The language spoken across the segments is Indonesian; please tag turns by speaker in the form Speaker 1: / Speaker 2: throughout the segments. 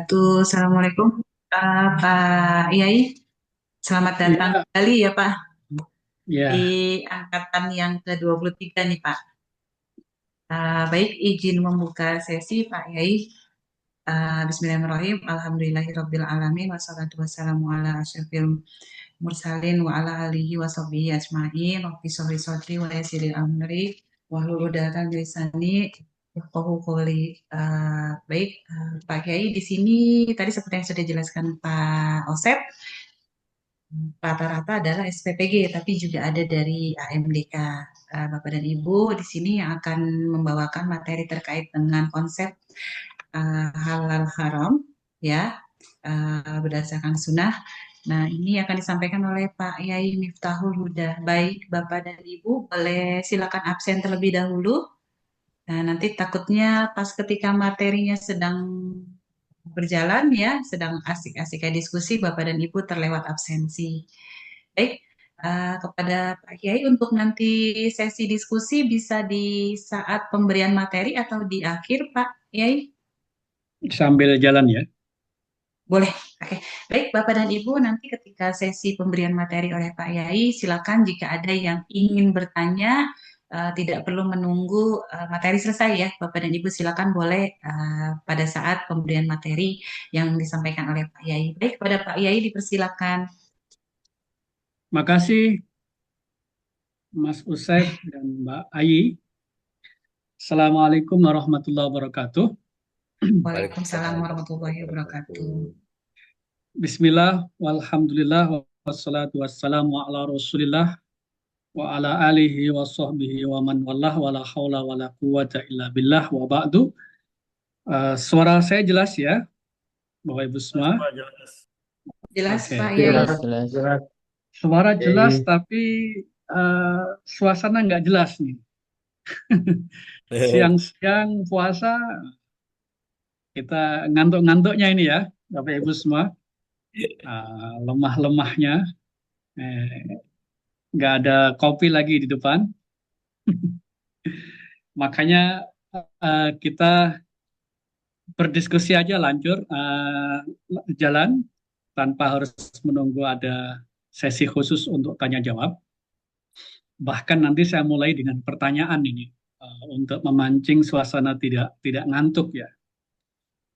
Speaker 1: wabarakatuh. Assalamualaikum, Pak Yai. Selamat datang
Speaker 2: Iya,
Speaker 1: kembali ya, Pak, di
Speaker 2: ya.
Speaker 1: angkatan yang ke-23 nih, Pak. Baik, izin membuka sesi, Pak Yai. Bismillahirrahmanirrahim. Alhamdulillahirabbil alamin wassalatu wassalamu ala asyrofil mursalin wa ala alihi wa sahbihi ajmain. Rabbi sholli sholli wa yassiril amri wahlul 'uqdatam min lisani yafqahu qawli. Baik, Pak Kiai di sini tadi seperti yang sudah dijelaskan Pak Osep, rata-rata adalah SPPG, tapi juga ada dari AMDK. Bapak dan Ibu di sini yang akan membawakan materi terkait dengan konsep halal haram, ya, berdasarkan sunnah. Nah, ini akan disampaikan oleh Pak Yai Miftahul Huda. Baik, Bapak dan Ibu, boleh silakan absen terlebih dahulu. Nah, nanti takutnya pas ketika materinya sedang berjalan ya, sedang asik-asik kayak diskusi, Bapak dan Ibu terlewat absensi. Baik, kepada Pak Kiai untuk nanti sesi diskusi bisa di saat pemberian materi atau di akhir, Pak Kiai?
Speaker 2: Sambil jalan ya.
Speaker 1: Boleh. Oke. Baik, Bapak dan Ibu, nanti ketika sesi pemberian materi oleh Pak Yai, silakan jika ada yang ingin bertanya, tidak perlu menunggu materi selesai ya. Bapak dan Ibu silakan boleh pada saat pemberian materi yang disampaikan oleh Pak Yai. Baik, kepada Pak Yai dipersilakan.
Speaker 2: Makasih Mas Usef dan Mbak Ayi. Assalamualaikum warahmatullahi wabarakatuh.
Speaker 1: Waalaikumsalam warahmatullahi wabarakatuh.
Speaker 2: Bismillah, walhamdulillah, wassalatu wassalamu ala rasulillah, wa ala alihi wa sahbihi wa man wallah, wa la hawla wa la quwata illa billah, wa ba'du. Suara saya jelas ya, Bapak Ibu semua?
Speaker 1: Jelas Pak
Speaker 2: Oke.
Speaker 1: Yai?
Speaker 3: Jelas, jelas. Jelas.
Speaker 2: Suara jelas,
Speaker 3: Jadi,
Speaker 2: tapi suasana nggak jelas nih. Siang-siang puasa, kita ngantuk-ngantuknya ini ya, Bapak Ibu semua. Lemah-lemahnya, eh, nggak ada kopi lagi di depan. Makanya kita berdiskusi aja lanjut, jalan tanpa harus menunggu ada sesi khusus untuk tanya jawab. Bahkan nanti saya mulai dengan pertanyaan ini untuk memancing suasana tidak tidak ngantuk ya.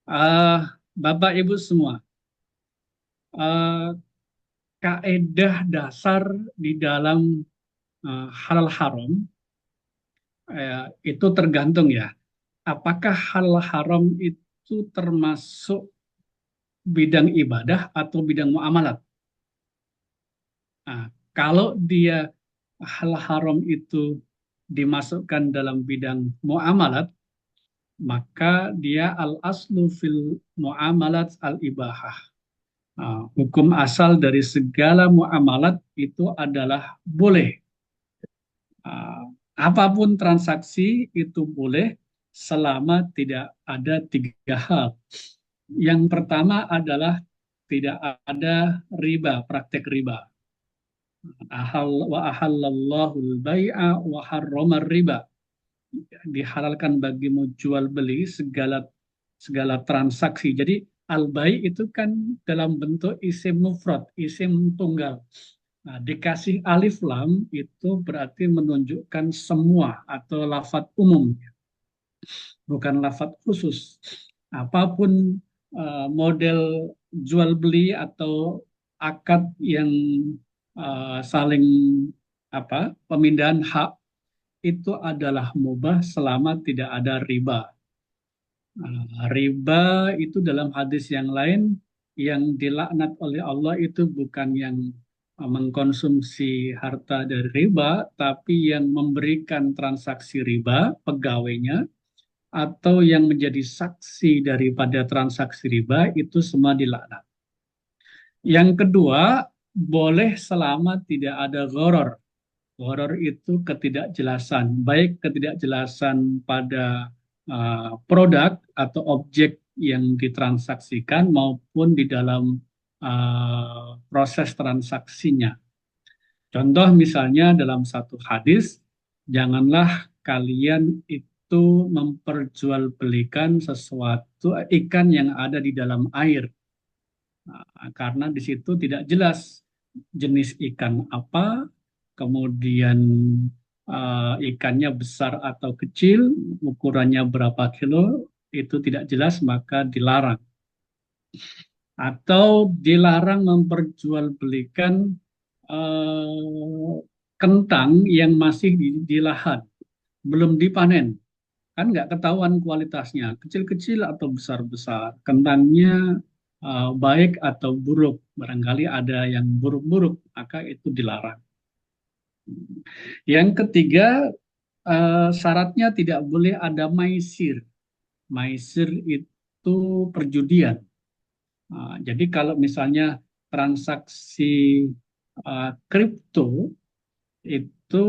Speaker 2: Eh, Bapak Ibu semua, eh, kaedah dasar di dalam halal haram itu tergantung ya. Apakah halal haram itu termasuk bidang ibadah atau bidang muamalat? Nah, kalau dia halal haram itu dimasukkan dalam bidang muamalat, maka dia al aslu fil muamalat al ibahah. Hukum asal dari segala muamalat itu adalah boleh. Ah, Apapun transaksi itu boleh selama tidak ada tiga hal. Yang pertama adalah tidak ada riba, praktek riba. Ahallallahu al-bai'a wa harrama riba. Dihalalkan bagimu jual beli segala segala transaksi. Jadi al-bai itu kan dalam bentuk isim mufrad, isim tunggal. Nah, dikasih alif lam itu berarti menunjukkan semua atau lafat umum, bukan lafat khusus. Apapun model jual beli atau akad yang saling pemindahan hak itu adalah mubah selama tidak ada riba. Riba itu dalam hadis yang lain yang dilaknat oleh Allah itu bukan yang mengkonsumsi harta dari riba, tapi yang memberikan transaksi riba, pegawainya, atau yang menjadi saksi daripada transaksi riba, itu semua dilaknat. Yang kedua, boleh selama tidak ada gharar. Gharar itu ketidakjelasan, baik ketidakjelasan pada produk atau objek yang ditransaksikan maupun di dalam proses transaksinya. Contoh misalnya dalam satu hadis, janganlah kalian itu memperjualbelikan sesuatu ikan yang ada di dalam air. Nah, karena di situ tidak jelas jenis ikan apa, kemudian ikannya besar atau kecil, ukurannya berapa kilo, itu tidak jelas, maka dilarang. Atau dilarang memperjualbelikan eh, kentang yang masih di lahan, belum dipanen. Kan nggak ketahuan kualitasnya, kecil-kecil atau besar-besar. Kentangnya baik atau buruk, barangkali ada yang buruk-buruk, maka itu dilarang. Yang ketiga, syaratnya tidak boleh ada maisir. Maisir itu perjudian. Jadi kalau misalnya transaksi kripto itu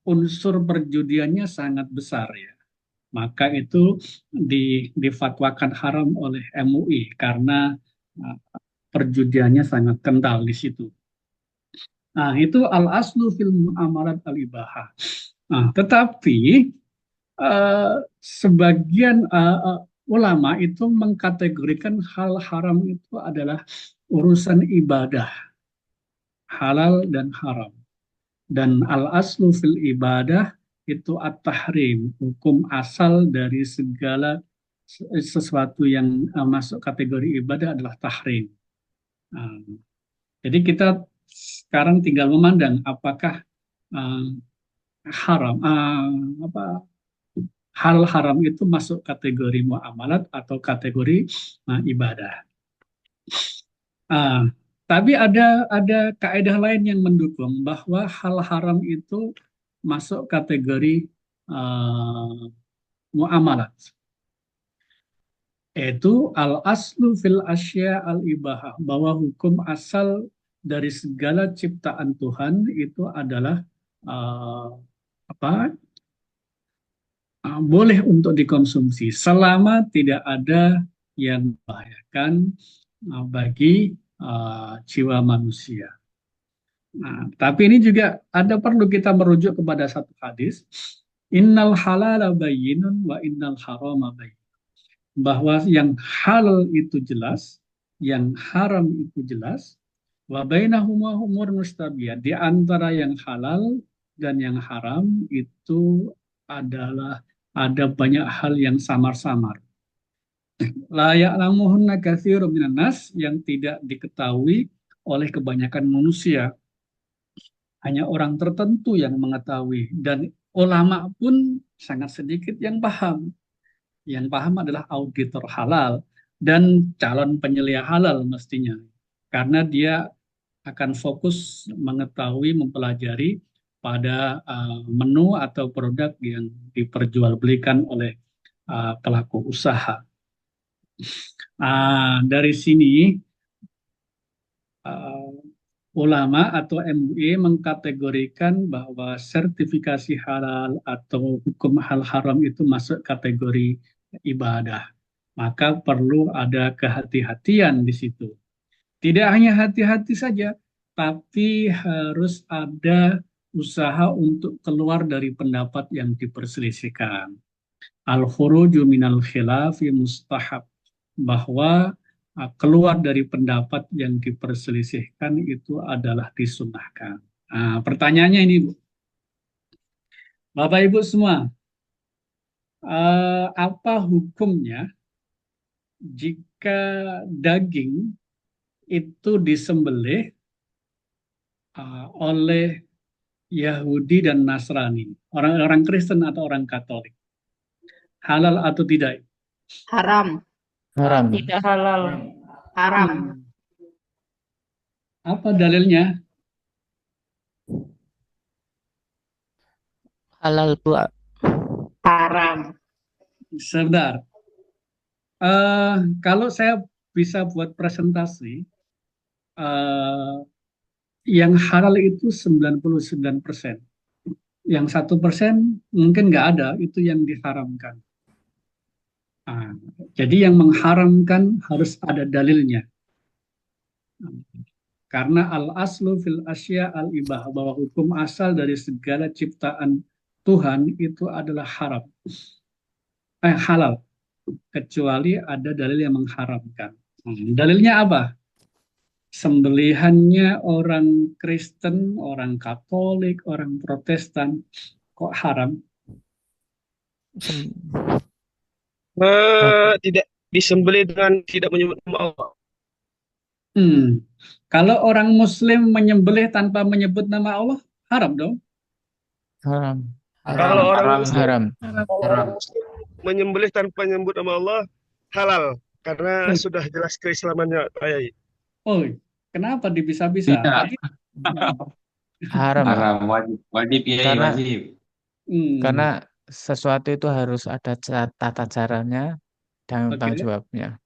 Speaker 2: unsur perjudiannya sangat besar ya. Maka itu difatwakan haram oleh MUI karena uh, perjudiannya sangat kental di situ. Nah, itu al-aslu fil muamalat al-ibahah. Nah, tetapi sebagian ulama itu mengkategorikan hal haram itu adalah urusan ibadah, halal dan haram. Dan al-aslu fil ibadah itu at-tahrim, hukum asal dari segala sesuatu yang masuk kategori ibadah adalah tahrim. Nah, jadi kita sekarang tinggal memandang apakah uh, haram, apa hal haram itu masuk kategori muamalat atau kategori ibadah. Uh, tapi ada kaidah lain yang mendukung bahwa hal haram itu masuk kategori uh, muamalat, yaitu al aslu fil asya al ibahah, bahwa hukum asal dari segala ciptaan Tuhan itu adalah uh, apa boleh untuk dikonsumsi selama tidak ada yang membahayakan bagi jiwa manusia. Nah, tapi ini juga ada perlu kita merujuk kepada satu hadis, innal halala bayyinun wa innal harama bayyin. Bahwa yang halal itu jelas, yang haram itu jelas, wa bainahuma umur mustabiyah. Di antara yang halal dan yang haram itu adalah ada banyak hal yang samar-samar. La ya'lamuhunna katsirun minan nas, yang tidak diketahui oleh kebanyakan manusia. Hanya orang tertentu yang mengetahui, dan ulama pun sangat sedikit yang paham. Yang paham adalah auditor halal dan calon penyelia halal mestinya. Karena dia akan fokus mengetahui, mempelajari pada menu atau produk yang diperjualbelikan oleh pelaku usaha. Dari sini uh, ulama atau MUI mengkategorikan bahwa sertifikasi halal atau hukum hal haram itu masuk kategori ibadah. Maka perlu ada kehati-hatian di situ. Tidak hanya hati-hati saja, tapi harus ada usaha untuk keluar dari pendapat yang diperselisihkan. Al-khuruju minal khilafi mustahab, bahwa keluar dari pendapat yang diperselisihkan itu adalah disunahkan. Pertanyaannya ini, Bu. Bapak Ibu semua, apa hukumnya jika daging itu disembelih oleh Yahudi dan Nasrani, orang-orang Kristen atau orang Katolik? Halal atau tidak?
Speaker 3: Haram.
Speaker 4: Haram.
Speaker 5: Tidak halal.
Speaker 3: Haram.
Speaker 2: Apa dalilnya?
Speaker 4: Halal, Bu.
Speaker 3: Haram.
Speaker 2: Sebentar. Kalau saya bisa buat presentasi, yang halal itu 99%. Yang 1% mungkin nggak ada, itu yang diharamkan. Jadi yang mengharamkan harus ada dalilnya. Karena al-aslu fil asya al-ibah, bahwa hukum asal dari segala ciptaan Tuhan itu adalah haram. halal, kecuali ada dalil yang mengharamkan. Dalilnya apa? Sembelihannya orang Kristen, orang Katolik, orang Protestan kok haram?
Speaker 4: Sem-
Speaker 5: Tidak disembelih dengan tidak menyebut nama Allah.
Speaker 2: Hmm. Kalau orang Muslim menyembelih tanpa menyebut nama Allah, haram dong.
Speaker 4: Haram.
Speaker 5: Kalau
Speaker 4: Haram.
Speaker 5: orang
Speaker 6: Haram.
Speaker 5: Muslim,
Speaker 4: Haram.
Speaker 5: kalau orang Muslim menyembelih tanpa menyebut nama Allah halal karena
Speaker 2: Oh,
Speaker 5: sudah jelas keislamannya, Ayai.
Speaker 2: oh, kenapa bisa-bisa?
Speaker 6: Tidak.
Speaker 2: Tapi,
Speaker 4: Haram.
Speaker 6: Haram. Wajib. Wajib ya,
Speaker 4: Karena
Speaker 6: wajib.
Speaker 4: karena sesuatu itu harus ada tata caranya dan
Speaker 2: Oke.
Speaker 4: tanggung jawabnya.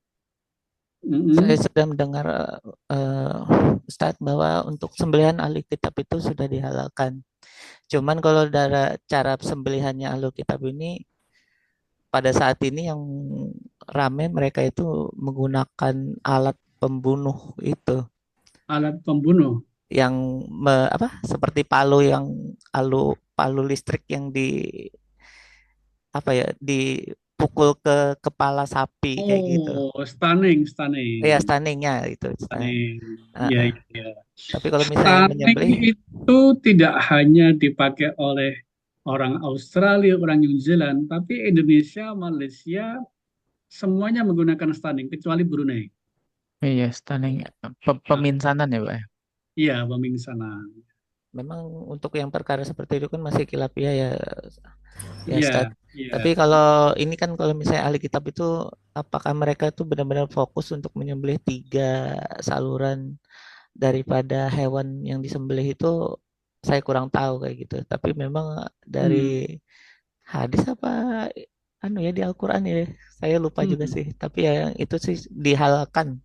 Speaker 2: Mm-mm.
Speaker 3: Saya sudah mendengar Ustadz bahwa untuk sembelihan ahli kitab itu sudah dihalalkan. Cuman kalau dari cara sembelihannya ahli kitab ini pada saat ini yang rame mereka itu menggunakan alat pembunuh itu
Speaker 2: Alat pembunuh.
Speaker 3: yang seperti palu palu listrik yang dipukul ke kepala sapi kayak gitu.
Speaker 2: Oh, stunning.
Speaker 3: Ya stunningnya itu.
Speaker 2: Stunning.
Speaker 3: Uh,
Speaker 2: Ya,
Speaker 3: uh.
Speaker 2: ya.
Speaker 3: Tapi kalau misalnya
Speaker 2: Stunning
Speaker 3: menyembelih,
Speaker 2: itu tidak hanya dipakai oleh orang Australia, orang New Zealand, tapi Indonesia, Malaysia, semuanya menggunakan stunning, kecuali Brunei.
Speaker 4: Iya, stunning peminsanan ya, Pak.
Speaker 2: Iya, pemingsanan.
Speaker 3: memang untuk yang perkara seperti itu kan masih khilafiyah ya
Speaker 2: Iya,
Speaker 3: Ustadz.
Speaker 2: iya.
Speaker 3: Tapi kalau ini kan kalau misalnya ahli kitab itu apakah mereka itu benar-benar fokus untuk menyembelih 3 saluran daripada hewan yang disembelih itu saya kurang tahu kayak gitu. Tapi memang dari hadis apa di Al-Qur'an ya. Saya lupa juga sih. Tapi ya itu sih dihalalkan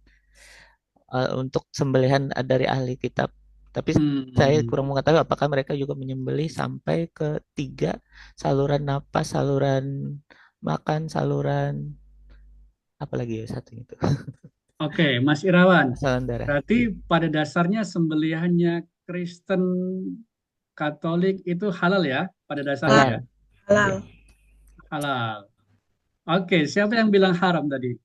Speaker 3: untuk sembelihan dari ahli kitab. Tapi saya kurang mengetahui apakah mereka juga menyembelih sampai ke 3 saluran napas, saluran makan, saluran apalagi ya satu itu.
Speaker 2: Oke, Mas Irawan.
Speaker 3: Saluran darah.
Speaker 2: Berarti pada dasarnya sembelihannya Kristen Katolik itu halal ya, pada dasarnya ya?
Speaker 7: Halal.
Speaker 2: Halal. Oke, siapa yang bilang haram tadi?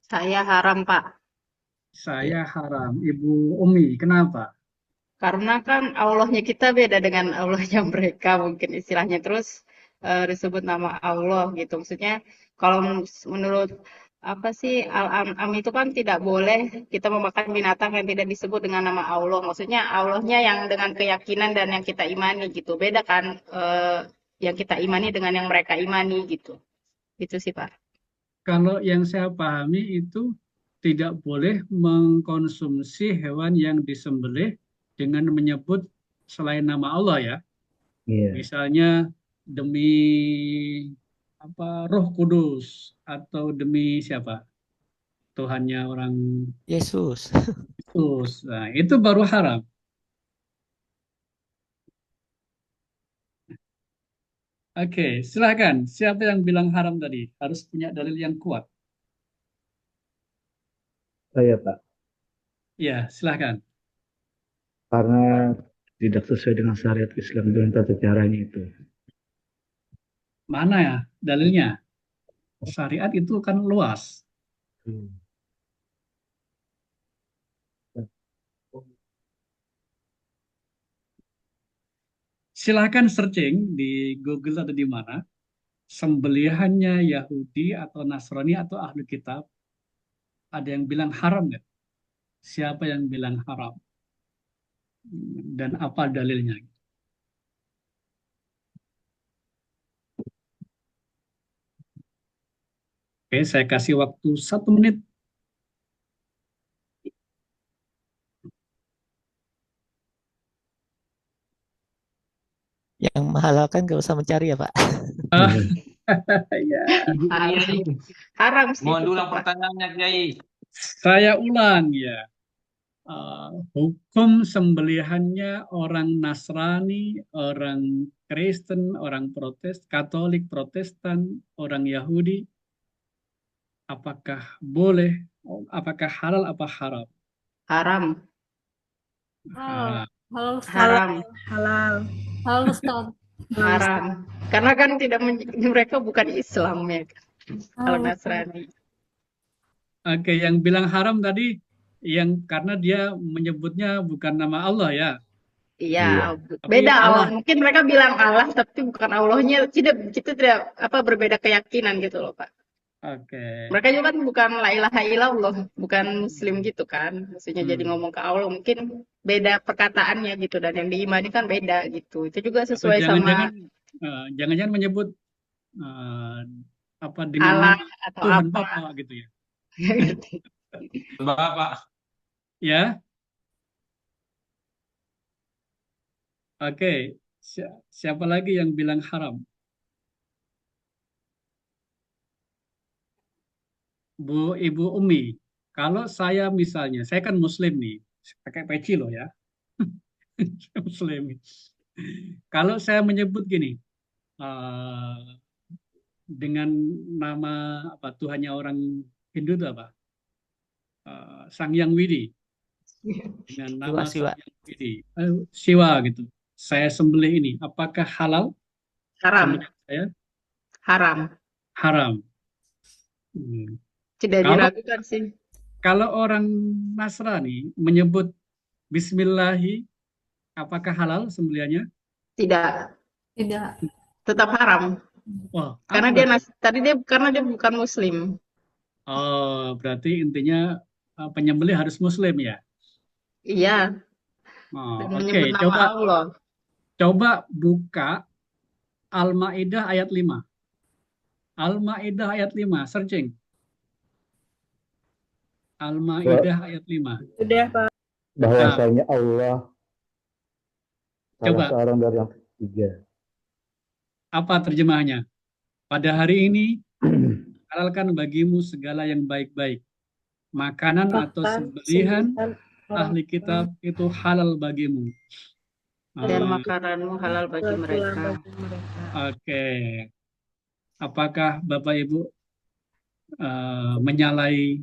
Speaker 3: Saya haram, Pak.
Speaker 2: Saya haram. Ibu Umi, kenapa?
Speaker 3: Karena kan Allahnya kita beda dengan Allahnya mereka mungkin istilahnya. Terus disebut nama Allah gitu. Maksudnya kalau menurut apa sih Al-An'am itu kan tidak boleh kita memakan binatang yang tidak disebut dengan nama Allah. Maksudnya Allahnya yang dengan keyakinan dan yang kita imani gitu. Beda kan yang kita imani dengan yang mereka imani gitu. Itu sih Pak.
Speaker 2: Kalau yang saya pahami itu tidak boleh mengkonsumsi hewan yang disembelih dengan menyebut selain nama Allah ya. Misalnya demi Roh Kudus atau demi siapa? Tuhannya orang
Speaker 3: Yesus.
Speaker 2: Yesus. Nah, itu baru haram. Oke, silakan. Siapa yang bilang haram tadi? Harus punya dalil yang kuat.
Speaker 8: Saya, Pak.
Speaker 2: Ya, silakan.
Speaker 8: Karena tidak sesuai dengan syariat Islam dengan tata caranya itu.
Speaker 2: Mana ya dalilnya? Syariat itu kan luas. Silakan searching di Google atau di mana. Sembelihannya Yahudi atau Nasrani atau ahli kitab. Ada yang bilang haram nggak? Siapa yang bilang haram? Dan apa dalilnya? Oke, saya kasih waktu 1 menit.
Speaker 3: Yang menghalalkan gak usah mencari ya Pak.
Speaker 2: Ya.
Speaker 3: Haram sih.
Speaker 6: Mohon ulang pertanyaannya, Kiai.
Speaker 2: Saya ulang ya. Hukum sembelihannya orang Nasrani, orang Kristen, orang Katolik, Protestan, orang Yahudi, apakah boleh, apakah halal apa haram?
Speaker 3: Haram.
Speaker 2: Haram.
Speaker 3: Haram.
Speaker 7: Halal.
Speaker 9: Halo Ustaz.
Speaker 3: Haram. Karena kan mereka bukan Islam ya.
Speaker 7: kalau Nasrani.
Speaker 2: Oke, yang bilang haram tadi yang karena dia menyebutnya bukan nama Allah ya,
Speaker 7: Iya,
Speaker 2: tapi
Speaker 7: beda Allah.
Speaker 2: Allah.
Speaker 7: Mungkin mereka bilang Allah, tapi bukan Allahnya. Tidak, kita tidak berbeda keyakinan gitu loh, Pak.
Speaker 2: Oke.
Speaker 7: Mereka juga kan bukan la ilaha illallah, bukan Muslim gitu kan. Maksudnya jadi ngomong ke Allah mungkin beda perkataannya gitu dan yang diimani kan beda gitu. Itu juga
Speaker 2: Atau
Speaker 7: sesuai sama
Speaker 2: jangan-jangan menyebut apa dengan
Speaker 7: Allah
Speaker 2: nama
Speaker 7: atau
Speaker 2: Tuhan
Speaker 7: apa.
Speaker 2: Bapa gitu ya.
Speaker 6: Bapak.
Speaker 2: Ya, oke. Siapa lagi yang bilang haram? Ibu Umi. Kalau saya misalnya, saya kan Muslim nih, pakai peci loh ya. Muslim. Kalau saya menyebut gini, dengan nama apa Tuhannya orang Hindu itu apa? Sang Yang Widi. Dengan nama
Speaker 3: Siwa.
Speaker 2: Sang Yang Widi. Siwa gitu. Saya sembelih ini, apakah halal?
Speaker 7: Haram.
Speaker 2: Sembelih saya
Speaker 7: Haram.
Speaker 2: haram. Hmm.
Speaker 7: Tidak diragukan sih.
Speaker 2: Kalau orang Nasrani menyebut Bismillahi, apakah halal sembelihannya?
Speaker 7: Tidak. Tetap haram.
Speaker 2: Wah,
Speaker 7: Karena karena dia bukan Muslim.
Speaker 2: Oh, berarti intinya penyembelih harus Muslim ya?
Speaker 7: Iya.
Speaker 2: Oh,
Speaker 7: Dan
Speaker 2: oke.
Speaker 7: menyebut nama Allah.
Speaker 2: Coba buka Al-Maidah ayat 5. Al-Maidah ayat 5, searching. Al-Maidah ayat 5.
Speaker 7: Sudah, Pak.
Speaker 8: Bahwasanya Allah
Speaker 2: Coba.
Speaker 8: salah seorang dari yang ketiga.
Speaker 2: Apa terjemahannya? Pada hari ini halalkan bagimu segala yang baik-baik. Makanan atau sembelihan ahli kitab itu halal bagimu.
Speaker 7: Dan makananmu halal bagi mereka.
Speaker 2: Oke. Apakah Bapak Ibu menyalahi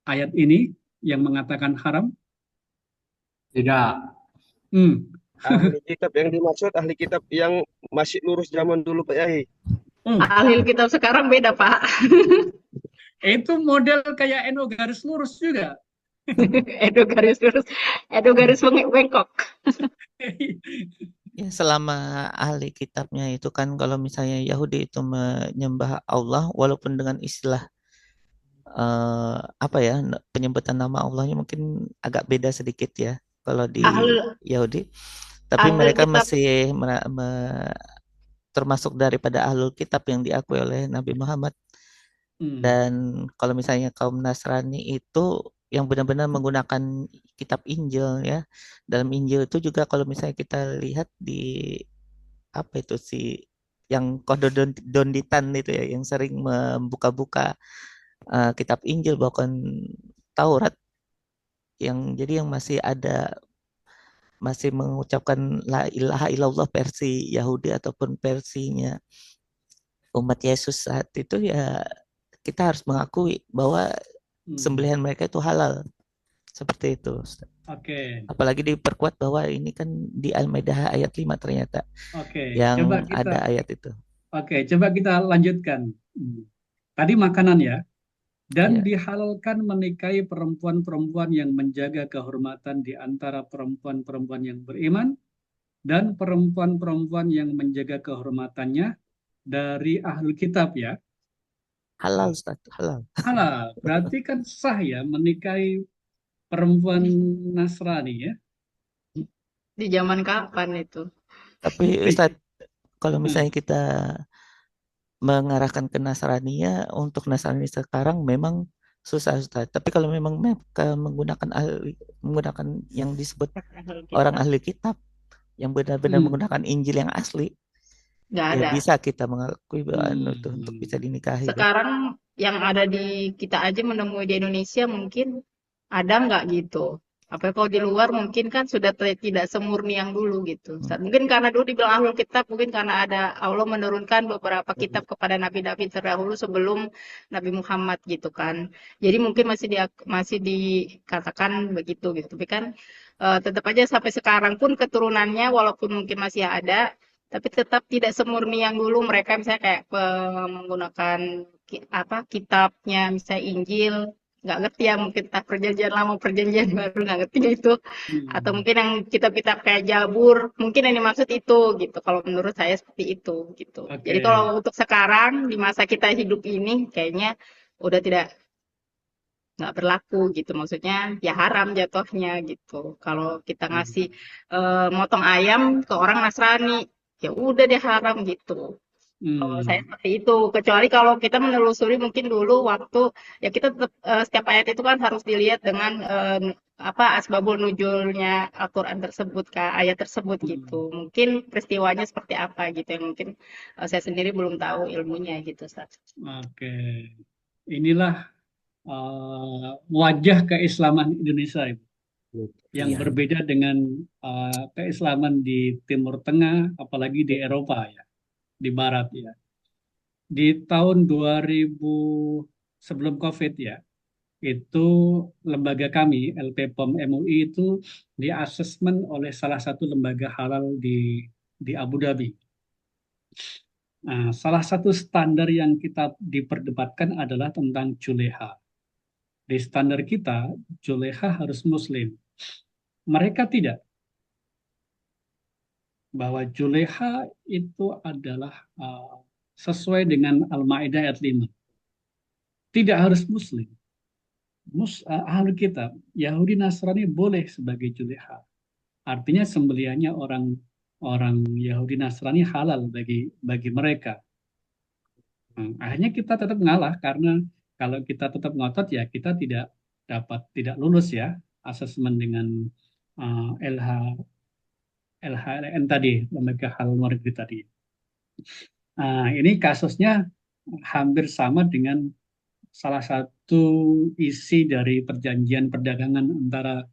Speaker 2: ayat ini yang mengatakan haram?
Speaker 6: Tidak.
Speaker 5: Ahli kitab yang dimaksud ahli kitab yang masih lurus zaman dulu Pak Yai.
Speaker 7: Ahli kitab sekarang beda, Pak.
Speaker 2: Itu model kayak NU garis lurus juga.
Speaker 7: Edo garis bengkok.
Speaker 3: Ya, selama ahli kitabnya itu kan kalau misalnya Yahudi itu menyembah Allah walaupun dengan istilah penyebutan nama Allahnya mungkin agak beda sedikit ya kalau di Yahudi, tapi mereka masih termasuk daripada ahlul kitab yang diakui oleh Nabi Muhammad. Dan kalau misalnya kaum Nasrani itu yang benar-benar menggunakan kitab Injil ya. Dalam Injil itu juga kalau misalnya kita lihat di yang Kododonditan itu ya, yang sering membuka-buka kitab Injil bahkan Taurat, yang masih mengucapkan la ilaha illallah versi Yahudi ataupun versinya umat Yesus saat itu, ya kita harus mengakui bahwa sembelihan mereka itu halal. Seperti itu.
Speaker 2: Oke.
Speaker 3: Apalagi diperkuat bahwa ini kan di Al-Maidah ayat 5 ternyata.
Speaker 2: Oke.
Speaker 3: Yang ada ayat itu.
Speaker 2: Oke, coba kita lanjutkan. Tadi makanan ya. Dan dihalalkan menikahi perempuan-perempuan yang menjaga kehormatan di antara perempuan-perempuan yang beriman dan perempuan-perempuan yang menjaga kehormatannya dari ahli kitab ya.
Speaker 3: Halal, Ustaz, halal.
Speaker 2: Halal, berarti kan sah ya menikahi perempuan Nasrani ya.
Speaker 7: Di zaman kapan itu?
Speaker 3: Tapi Ustaz, kalau misalnya kita mengarahkan ke Nasrania, untuk Nasrani sekarang memang susah, Ustaz. Tapi kalau memang menggunakan yang disebut orang ahli kitab yang benar-benar menggunakan Injil yang asli, ya bisa kita mengakui bahwa itu untuk bisa dinikahi.
Speaker 7: Sekarang yang ada di kita aja menemui di Indonesia mungkin ada nggak gitu. Apa kalau di luar mungkin kan sudah tidak semurni yang dulu gitu. Mungkin karena dulu dibilang ahlul kitab, mungkin karena ada Allah menurunkan beberapa kitab kepada nabi-nabi terdahulu sebelum Nabi Muhammad gitu kan. Jadi mungkin masih dikatakan begitu gitu. Tapi kan tetap aja sampai sekarang pun keturunannya walaupun mungkin masih ada, tapi tetap tidak semurni yang dulu. Mereka misalnya kayak menggunakan kitabnya misalnya Injil, nggak ngerti ya, mungkin kitab perjanjian lama, perjanjian baru, nggak ngerti itu. Atau
Speaker 2: Hmm.
Speaker 7: mungkin yang kitab-kitab kayak Jabur, mungkin yang dimaksud itu gitu. Kalau menurut saya seperti itu gitu. Jadi
Speaker 2: Oke.
Speaker 7: kalau untuk sekarang di masa kita hidup ini kayaknya udah nggak berlaku gitu. Maksudnya ya haram jatuhnya gitu. Kalau kita ngasih motong ayam ke orang Nasrani, ya udah deh haram gitu. Kalau saya
Speaker 2: Hmm.
Speaker 7: seperti itu, kecuali kalau kita menelusuri mungkin dulu waktu ya kita tetap setiap ayat itu kan harus dilihat dengan apa asbabun nuzulnya Al-Qur'an tersebut, Kak, ayat tersebut gitu.
Speaker 2: Hmm.
Speaker 7: Mungkin peristiwanya seperti apa gitu yang mungkin saya sendiri belum tahu ilmunya gitu, Ustaz.
Speaker 2: Oke. Inilah wajah keislaman Indonesia, Ibu, yang
Speaker 3: Iya.
Speaker 2: berbeda dengan keislaman di Timur Tengah, apalagi di Eropa ya, di Barat ya. Di tahun 2000 sebelum COVID ya, itu lembaga kami LPPOM MUI itu diasesmen oleh salah satu lembaga halal di Abu Dhabi. Nah, salah satu standar yang kita diperdebatkan adalah tentang juleha. Di standar kita, juleha harus muslim. Mereka tidak. Bahwa juleha itu adalah sesuai dengan Al-Ma'idah ayat 5. Tidak harus muslim. Ahli kitab, Yahudi Nasrani boleh sebagai juleha. Artinya sembelihannya orang Yahudi Nasrani halal bagi mereka. Akhirnya kita tetap ngalah karena kalau kita tetap ngotot ya kita tidak lulus ya asesmen dengan LH LHRN tadi, lembaga halal luar negeri tadi. Ini kasusnya hampir sama dengan salah satu isi dari perjanjian perdagangan antara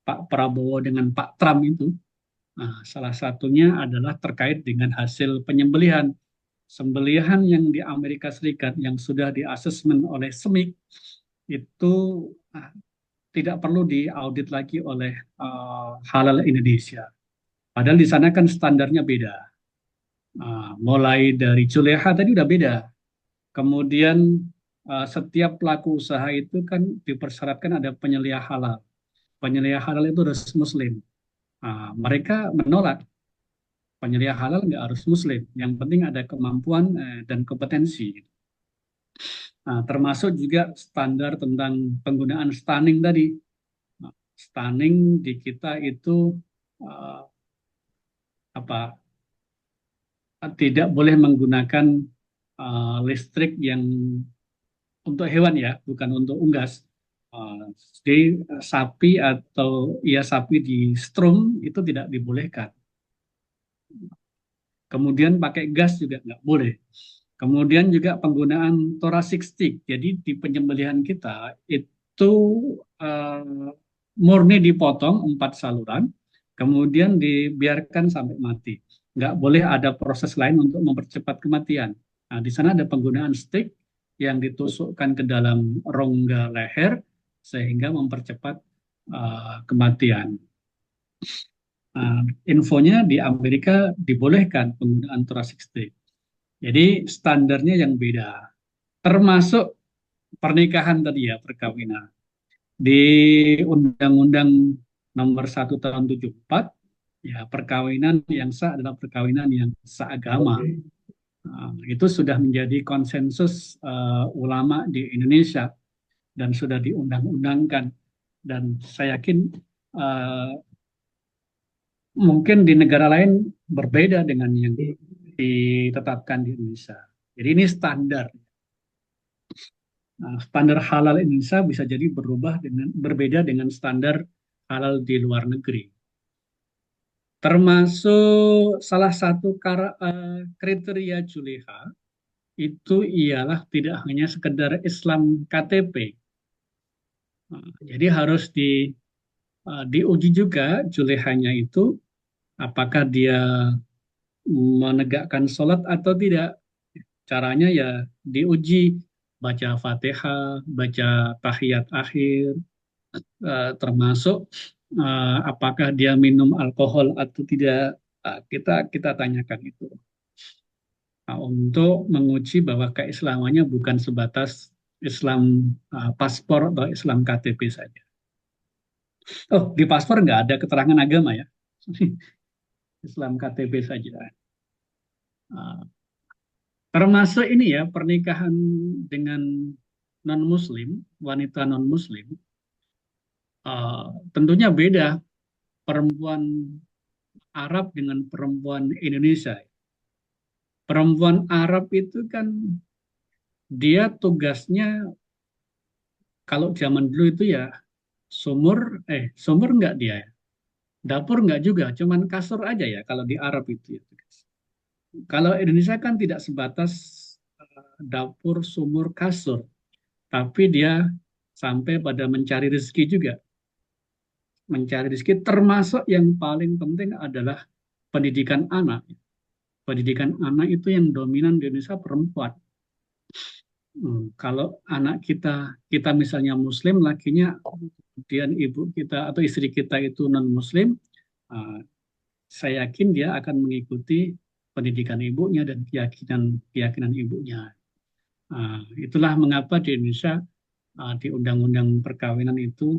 Speaker 2: Pak Prabowo dengan Pak Trump itu. Salah satunya adalah terkait dengan hasil penyembelihan. Sembelihan yang di Amerika Serikat yang sudah diasesmen oleh SMIC itu tidak perlu diaudit lagi oleh Halal Indonesia. Padahal di sana kan standarnya beda. Mulai dari juleha tadi udah beda. Kemudian setiap pelaku usaha itu kan dipersyaratkan ada penyelia halal. Penyelia halal itu harus muslim. Mereka menolak penyelia halal nggak harus muslim. Yang penting ada kemampuan dan kompetensi. Termasuk juga standar tentang penggunaan stunning tadi. Stunning di kita itu tidak boleh menggunakan listrik yang untuk hewan ya, bukan untuk unggas. Jadi sapi atau sapi di strum itu tidak dibolehkan. Kemudian pakai gas juga nggak boleh. Kemudian juga penggunaan thoracic stick. Jadi di penyembelihan kita itu murni dipotong 4 saluran, kemudian dibiarkan sampai mati. Nggak boleh ada proses lain untuk mempercepat kematian. Nah, di sana ada penggunaan stick yang ditusukkan ke dalam rongga leher sehingga mempercepat kematian. Infonya di Amerika dibolehkan penggunaan thoracic stick. Jadi standarnya yang beda. Termasuk pernikahan tadi ya, perkawinan. Di Undang-Undang Nomor 1 Tahun 74, ya perkawinan yang sah adalah perkawinan yang seagama. Itu sudah menjadi konsensus ulama di Indonesia dan sudah diundang-undangkan. Dan saya yakin mungkin di negara lain berbeda dengan yang ditetapkan di Indonesia. Jadi ini standar. Standar halal Indonesia bisa jadi berbeda dengan standar halal di luar negeri. Termasuk salah satu kriteria juleha itu ialah tidak hanya sekedar Islam KTP. Jadi harus diuji juga julehanya itu apakah dia menegakkan sholat atau tidak. Caranya ya diuji baca Fatihah, baca tahiyat akhir, termasuk apakah dia minum alkohol atau tidak, kita tanyakan itu. untuk menguji bahwa keislamannya bukan sebatas Islam paspor atau Islam KTP saja. Oh, di paspor nggak ada keterangan agama ya. Islam KTP saja. Termasuk ini ya, pernikahan dengan non-muslim, wanita non-muslim, tentunya beda perempuan Arab dengan perempuan Indonesia. Perempuan Arab itu kan dia tugasnya, kalau zaman dulu itu ya sumur nggak dia ya. Dapur nggak juga, cuman kasur aja ya kalau di Arab itu. Kalau Indonesia kan tidak sebatas dapur, sumur, kasur, tapi dia sampai pada mencari rezeki juga. Mencari rezeki termasuk yang paling penting adalah pendidikan anak. Pendidikan anak itu yang dominan di Indonesia perempuan. Kalau anak kita misalnya Muslim, lakinya, kemudian ibu kita atau istri kita itu non-Muslim, saya yakin dia akan mengikuti pendidikan ibunya dan keyakinan ibunya. Itulah mengapa di Indonesia di undang-undang perkawinan itu,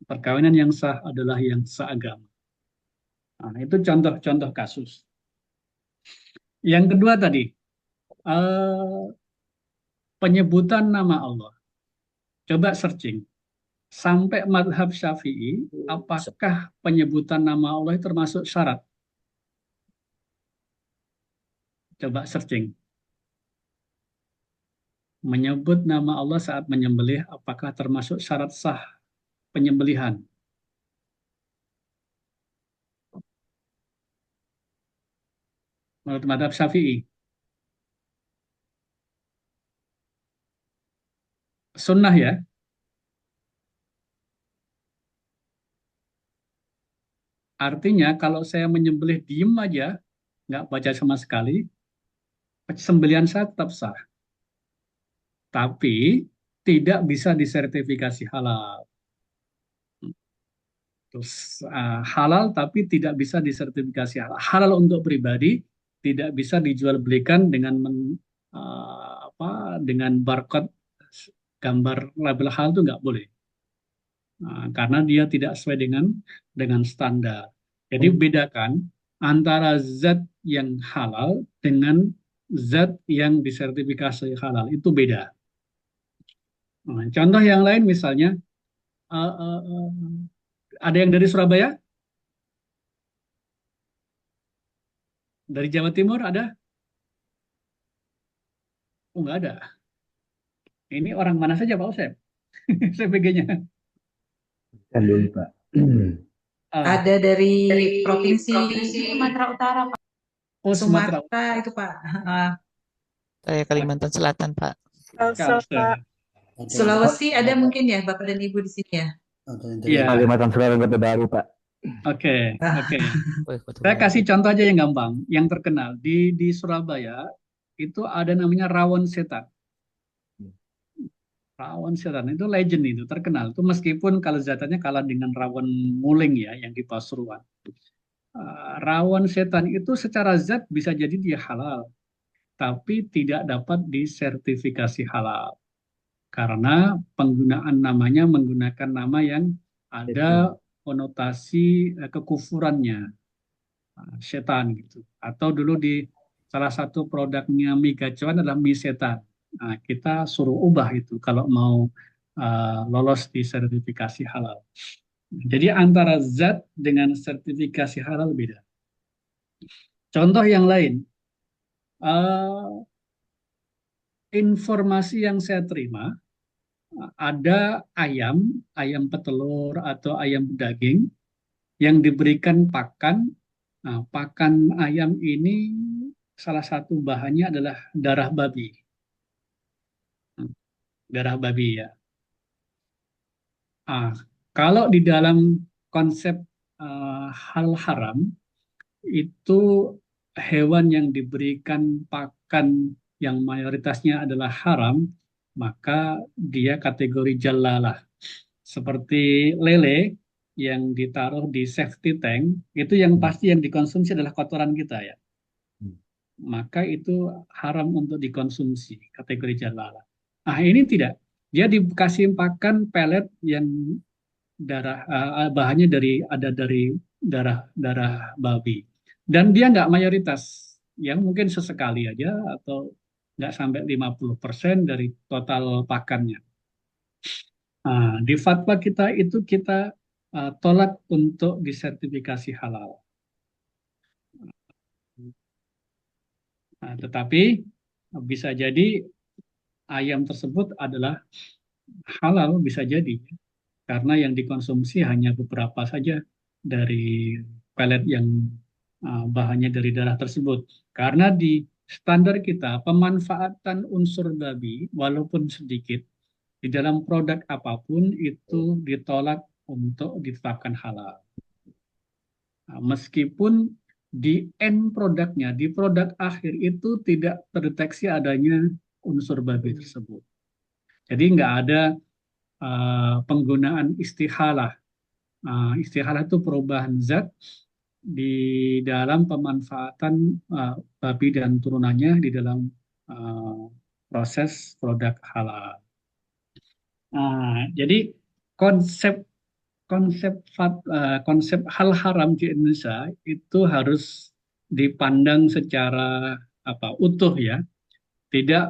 Speaker 2: perkawinan yang sah adalah yang seagama. Itu contoh-contoh kasus. Yang kedua tadi, penyebutan nama Allah. Coba searching. Sampai madhab Syafi'i, apakah penyebutan nama Allah termasuk syarat? Coba searching. Menyebut nama Allah saat menyembelih, apakah termasuk syarat sah penyembelihan? Menurut madhab Syafi'i. Sunnah ya. Artinya kalau saya menyembelih diem aja, nggak baca sama sekali, sembelihan saya tetap sah. Tapi tidak bisa disertifikasi halal. Terus halal tapi tidak bisa disertifikasi halal. Halal untuk pribadi, tidak bisa dijual belikan dengan dengan barcode gambar label halal itu nggak boleh. Karena dia tidak sesuai dengan standar. Jadi bedakan antara zat yang halal dengan zat yang disertifikasi halal, itu beda. Contoh yang lain misalnya, ada yang dari Surabaya? Dari Jawa Timur ada? Oh, nggak ada. Ini orang mana saja Pak Usep? CPG-nya.
Speaker 8: Kan dulu Pak.
Speaker 1: Ada dari Provinsi Sumatera Utara, Pak.
Speaker 2: Oh, Sumatera
Speaker 1: Sumatera itu, Pak.
Speaker 3: Saya Kalimantan Selatan, Pak.
Speaker 1: Sulawesi ada mungkin ya, Bapak dan Ibu di sini ya?
Speaker 2: Iya.
Speaker 8: Kalimantan Selatan Kota Baru Pak.
Speaker 2: Oke. Saya kasih contoh aja yang gampang, yang terkenal di Surabaya itu ada namanya rawon setan. Rawon setan itu legend, itu terkenal. Itu meskipun kalau zatnya kalah dengan rawon nguling ya yang di Pasuruan. Rawon setan itu secara zat bisa jadi dia halal, tapi tidak dapat disertifikasi halal karena penggunaan namanya menggunakan nama yang ada konotasi kekufurannya, setan gitu. Atau dulu di salah satu produknya mie gacuan adalah mie setan. Nah, kita suruh ubah itu kalau mau lolos di sertifikasi halal. Jadi antara zat dengan sertifikasi halal beda. Contoh yang lain, informasi yang saya terima, ada ayam petelur atau ayam daging yang diberikan pakan. Nah, pakan ayam ini salah satu bahannya adalah darah babi. Darah babi ya. Kalau di dalam konsep hal haram, itu hewan yang diberikan pakan yang mayoritasnya adalah haram, maka dia kategori jalalah. Seperti lele yang ditaruh di safety tank, itu yang pasti yang dikonsumsi adalah kotoran kita ya. maka itu haram untuk dikonsumsi, kategori jalalah. Nah, ini tidak. Dia dikasih pakan pelet yang bahannya dari darah darah babi. Dan dia nggak mayoritas, yang mungkin sesekali aja atau nggak sampai 50% dari total pakannya. Nah, di fatwa kita itu kita tolak untuk disertifikasi halal. Nah, tetapi bisa jadi ayam tersebut adalah halal, bisa jadi. Karena yang dikonsumsi hanya beberapa saja dari pelet yang bahannya dari darah tersebut. Karena di standar kita, pemanfaatan unsur babi, walaupun sedikit, di dalam produk apapun itu ditolak untuk ditetapkan halal. Nah, meskipun di end produknya, di produk akhir itu tidak terdeteksi adanya unsur babi tersebut. Jadi nggak ada penggunaan istihalah. Istihalah itu perubahan zat di dalam pemanfaatan babi dan turunannya di dalam proses produk halal. Jadi konsep konsep hal haram di Indonesia itu harus dipandang secara utuh ya. Tidak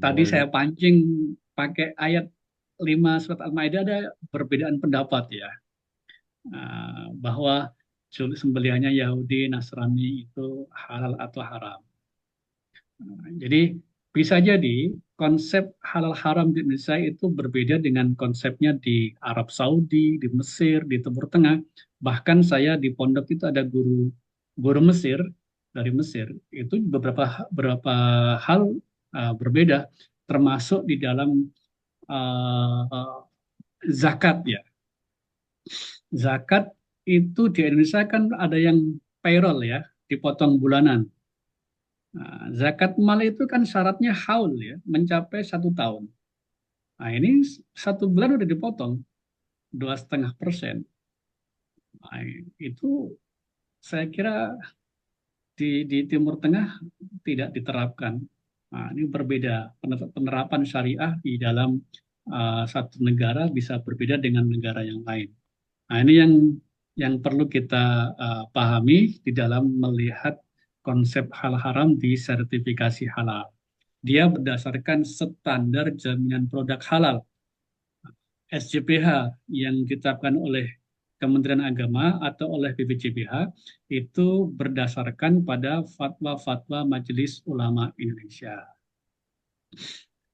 Speaker 2: tadi saya pancing pakai ayat 5 surat Al-Maidah, ada perbedaan pendapat ya. Bahwa sembelihannya Yahudi, Nasrani itu halal atau haram. Jadi bisa jadi konsep halal haram di Indonesia itu berbeda dengan konsepnya di Arab Saudi, di Mesir, di Timur Tengah. Bahkan saya di pondok itu ada guru Mesir, dari Mesir, itu beberapa hal berbeda, termasuk di dalam zakat ya. Zakat itu di Indonesia kan ada yang payroll ya, dipotong bulanan. Nah, zakat mal itu kan syaratnya haul ya, mencapai 1 tahun. Nah, ini 1 bulan udah dipotong 2,5%. Nah, itu saya kira di Timur Tengah tidak diterapkan. Nah, ini berbeda, penerapan syariah di dalam satu negara bisa berbeda dengan negara yang lain. Nah, ini yang perlu kita pahami di dalam melihat konsep hal haram di sertifikasi halal. Dia berdasarkan standar jaminan produk halal SJPH yang ditetapkan oleh Kementerian Agama atau oleh BPJPH, itu berdasarkan pada fatwa-fatwa Majelis Ulama Indonesia.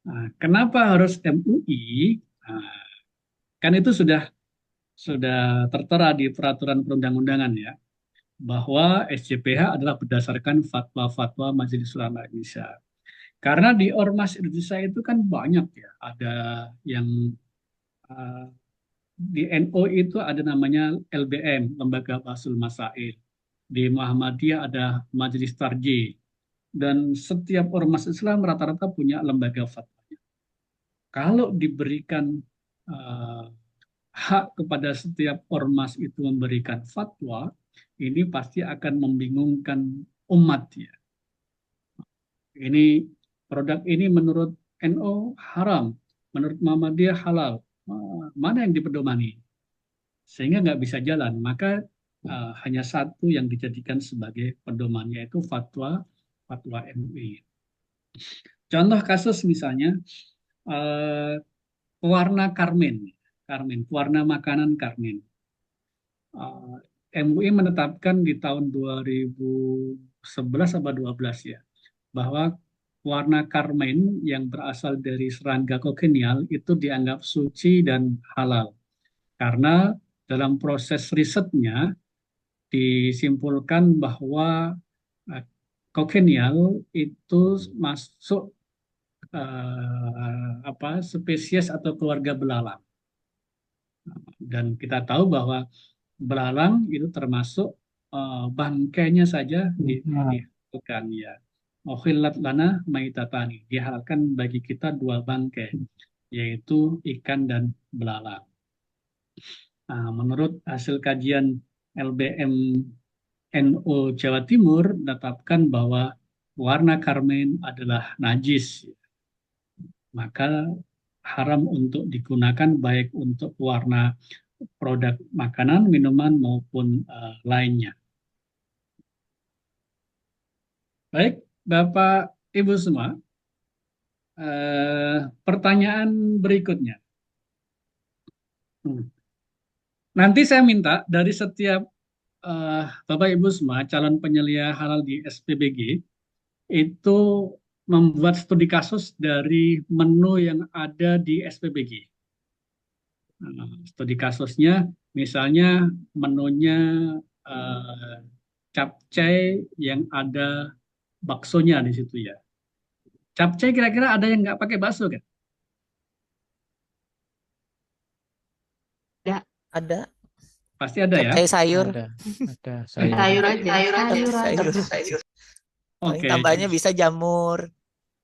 Speaker 2: Nah, kenapa harus MUI? Nah, kan itu sudah tertera di peraturan perundang-undangan ya, bahwa SJPH adalah berdasarkan fatwa-fatwa Majelis Ulama Indonesia. Karena di Ormas Indonesia itu kan banyak ya, ada yang di NU itu ada namanya LBM, Lembaga Basul Masail. Di Muhammadiyah ada Majelis Tarjih. Dan setiap ormas Islam rata-rata punya lembaga fatwanya. Kalau diberikan hak kepada setiap ormas itu memberikan fatwa, ini pasti akan membingungkan umat ya. Ini produk ini menurut NU haram, menurut Muhammadiyah halal. Mana yang dipedomani? Sehingga nggak bisa jalan. Maka hanya satu yang dijadikan sebagai pedomannya, yaitu fatwa MUI. Contoh kasus misalnya pewarna karmin, pewarna makanan karmin. MUI menetapkan di tahun 2011 atau 2012 ya, bahwa warna karmin yang berasal dari serangga kokenial itu dianggap suci dan halal. Karena dalam proses risetnya disimpulkan bahwa kokenial itu masuk spesies atau keluarga belalang. Dan kita tahu bahwa belalang itu termasuk bangkainya saja dihalalkan ya. Uhillat lana maitatani, dihalalkan bagi kita 2 bangkai, yaitu ikan dan belalang. Nah, menurut hasil kajian LBM NU Jawa Timur, menetapkan bahwa warna karmin adalah najis, maka haram untuk digunakan baik untuk warna produk makanan, minuman maupun lainnya. Baik, Bapak Ibu semua, pertanyaan berikutnya. Nanti saya minta dari setiap Bapak Ibu semua calon penyelia halal di SPBG itu membuat studi kasus dari menu yang ada di SPBG. Studi kasusnya, misalnya menunya capcay yang ada baksonya di situ ya. Capcay kira-kira ada yang nggak pakai bakso kan?
Speaker 3: Ada.
Speaker 2: Pasti ada ya?
Speaker 3: Capcay sayur.
Speaker 4: Ada sayur.
Speaker 7: Sayur aja.
Speaker 3: Sayur. Paling
Speaker 2: Oke.
Speaker 3: tambahnya bisa jamur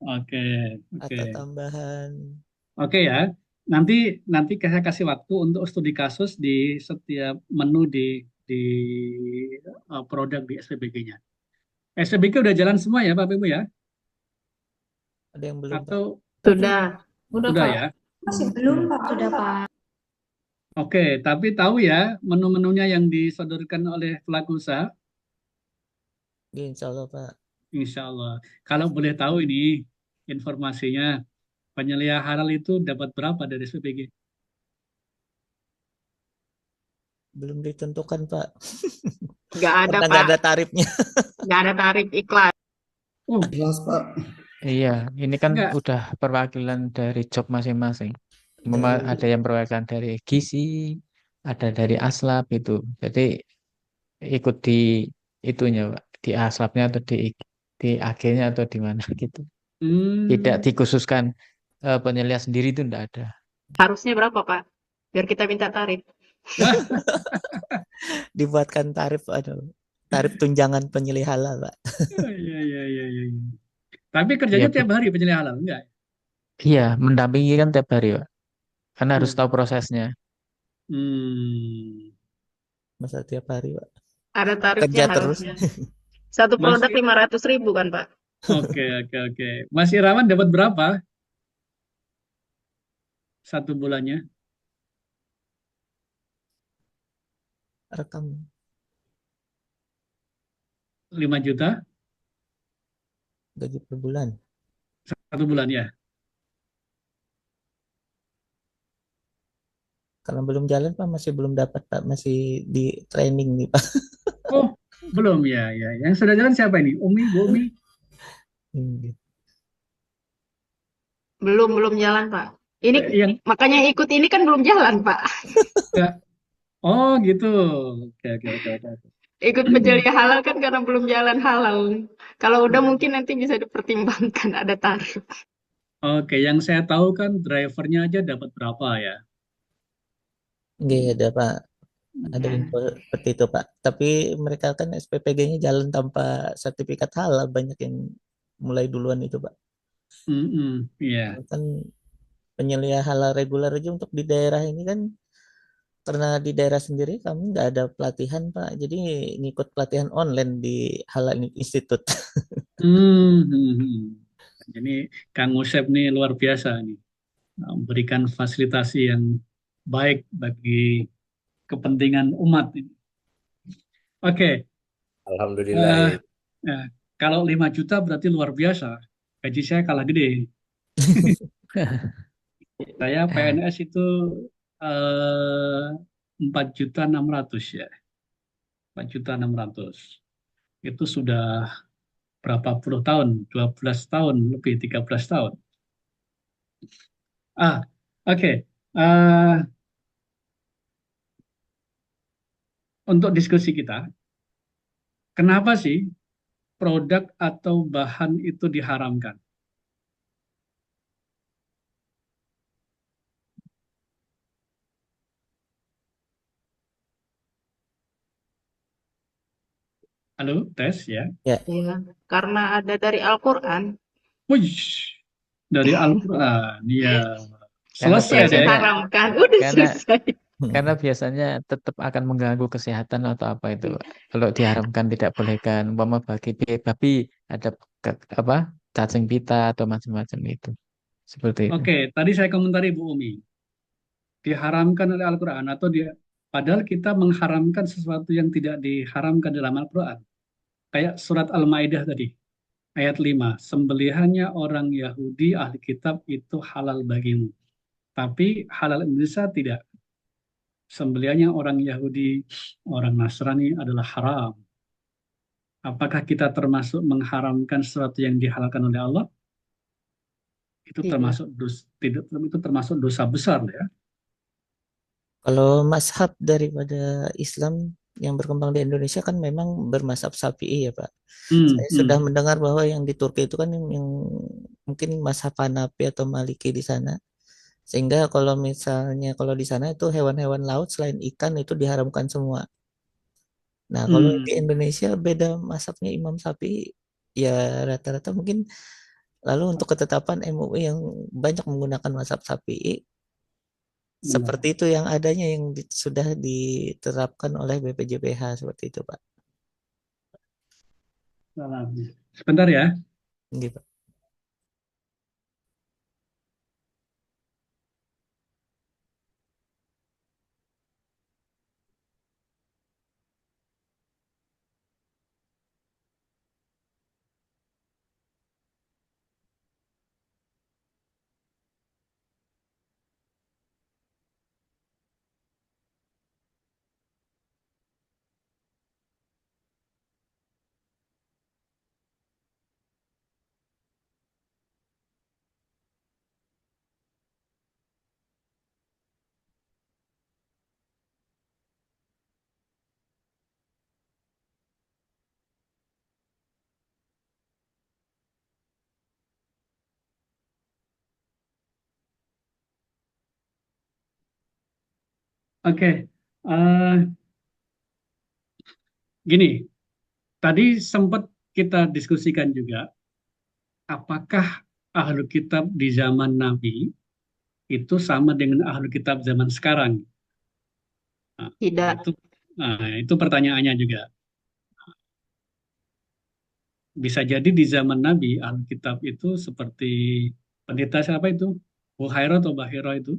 Speaker 2: Oke.
Speaker 3: atau tambahan.
Speaker 2: Oke ya. Nanti saya kasih waktu untuk studi kasus di setiap menu di produk di SPBG-nya. SPBG udah jalan semua ya Bapak Ibu ya?
Speaker 3: Ada yang belum, Pak?
Speaker 2: Atau
Speaker 7: Sudah.
Speaker 2: sudah
Speaker 9: Pak.
Speaker 2: ya?
Speaker 9: Masih belum, Pak. Sudah, Pak.
Speaker 2: Oke, tapi tahu ya menu-menunya yang disodorkan oleh pelaku usaha?
Speaker 3: Insya Allah, Pak.
Speaker 2: Insya Allah. Kalau boleh tahu ini informasinya, penyelia halal itu dapat berapa dari SPBG?
Speaker 3: Belum ditentukan, Pak.
Speaker 7: Nggak ada,
Speaker 3: Karena
Speaker 7: Pak.
Speaker 3: nggak ada tarifnya.
Speaker 7: Nggak ada tarif iklan.
Speaker 2: Oh,
Speaker 8: Jelas, Pak.
Speaker 4: Iya, ini kan
Speaker 2: Enggak.
Speaker 4: udah perwakilan dari job masing-masing. Ada yang perwakilan dari gizi, ada dari aslab itu. Jadi ikut di itunya, Pak, di aslabnya atau di agennya atau di mana gitu. Tidak dikhususkan penyelia sendiri itu enggak ada.
Speaker 7: Harusnya berapa, Pak? Biar kita minta tarif.
Speaker 3: Dibuatkan tarif tunjangan penyelia halal, Pak.
Speaker 2: Iya. Tapi kerjanya
Speaker 4: Iya,
Speaker 2: tiap hari penyelia halal, enggak?
Speaker 4: Iya, mendampingi kan tiap hari, Pak. Karena harus tahu prosesnya.
Speaker 3: Masa tiap hari, Pak?
Speaker 7: Ada tarifnya
Speaker 3: Kerja terus.
Speaker 7: harusnya. Satu produk 500.000 kan, Pak?
Speaker 2: Oke. Mas Irawan dapat berapa? Satu bulannya?
Speaker 3: Rekam
Speaker 2: 5 juta?
Speaker 3: gaji per bulan.
Speaker 2: Satu bulan ya?
Speaker 3: Karena belum jalan, Pak, masih belum dapat, Pak, masih di training nih, Pak.
Speaker 2: Oh, belum ya. Yang sudah jalan siapa ini? Umi, Bu Umi?
Speaker 7: Belum jalan, Pak. Ini makanya ikut ini kan belum jalan, Pak.
Speaker 2: Oh, gitu. Oke.
Speaker 7: Ikut penyelia halal kan karena belum jalan halal. Kalau udah mungkin nanti bisa dipertimbangkan ada tarif.
Speaker 2: Oke, yang saya tahu kan drivernya aja dapat berapa ya?
Speaker 3: Nggak ada, Pak. Ada info seperti itu, Pak. Tapi mereka kan SPPG-nya jalan tanpa sertifikat halal, banyak yang mulai duluan itu, Pak.
Speaker 2: Iya.
Speaker 3: Kan penyelia halal reguler aja untuk di daerah ini kan, karena di daerah sendiri kami nggak ada pelatihan, Pak. Jadi ngikut pelatihan online di Halal Institute.
Speaker 2: Jadi Kang Usep nih luar biasa nih, memberikan fasilitasi yang baik bagi kepentingan umat ini. Oke.
Speaker 10: Alhamdulillah.
Speaker 2: Kalau 5 juta berarti luar biasa. Gaji saya kalah gede. Saya PNS itu 4.600.000 ya. 4.600.000. Itu sudah berapa puluh tahun? 12 tahun, lebih 13 tahun. Oke. Untuk diskusi kita, kenapa sih produk atau bahan itu diharamkan? Halo, tes ya?
Speaker 7: Ya, karena ada dari Al-Quran.
Speaker 2: Wih, dari Al-Quran, ya. Selesai deh.
Speaker 7: Diharamkan, udah selesai.
Speaker 4: Karena biasanya tetap akan mengganggu kesehatan atau apa itu. Kalau diharamkan tidak bolehkan, umpama bagi babi ada cacing pita atau macam-macam itu. Seperti itu.
Speaker 2: Oke, tadi saya komentari Bu Umi. Diharamkan oleh Al-Quran atau padahal kita mengharamkan sesuatu yang tidak diharamkan dalam Al-Quran. Kayak surat Al-Maidah tadi, ayat 5. Sembelihannya orang Yahudi ahli kitab itu halal bagimu. Tapi halal Indonesia tidak. Sembelihannya orang Yahudi, orang Nasrani adalah haram. Apakah kita termasuk mengharamkan sesuatu yang dihalalkan oleh Allah? Itu
Speaker 7: Tidak.
Speaker 2: termasuk dosa besar ya.
Speaker 3: Kalau mazhab daripada Islam yang berkembang di Indonesia kan memang bermazhab Syafi'i ya Pak. Saya sudah mendengar bahwa yang di Turki itu kan yang mungkin mazhab Hanafi atau Maliki di sana. Sehingga kalau misalnya kalau di sana itu hewan-hewan laut selain ikan itu diharamkan semua. Nah, kalau di Indonesia beda mazhabnya Imam Syafi'i ya rata-rata mungkin lalu untuk ketetapan MUI yang banyak menggunakan mazhab Syafi'i seperti itu yang adanya yang sudah diterapkan oleh BPJPH seperti itu Pak.
Speaker 2: Sebentar ya.
Speaker 3: Gitu.
Speaker 2: Oke. Gini, tadi sempat kita diskusikan juga, apakah ahlu kitab di zaman Nabi itu sama dengan ahlu kitab zaman sekarang?
Speaker 7: Tidak.
Speaker 2: Itu pertanyaannya juga. Bisa jadi di zaman Nabi ahlu kitab itu seperti pendeta siapa itu? Buhairo atau Bahiro itu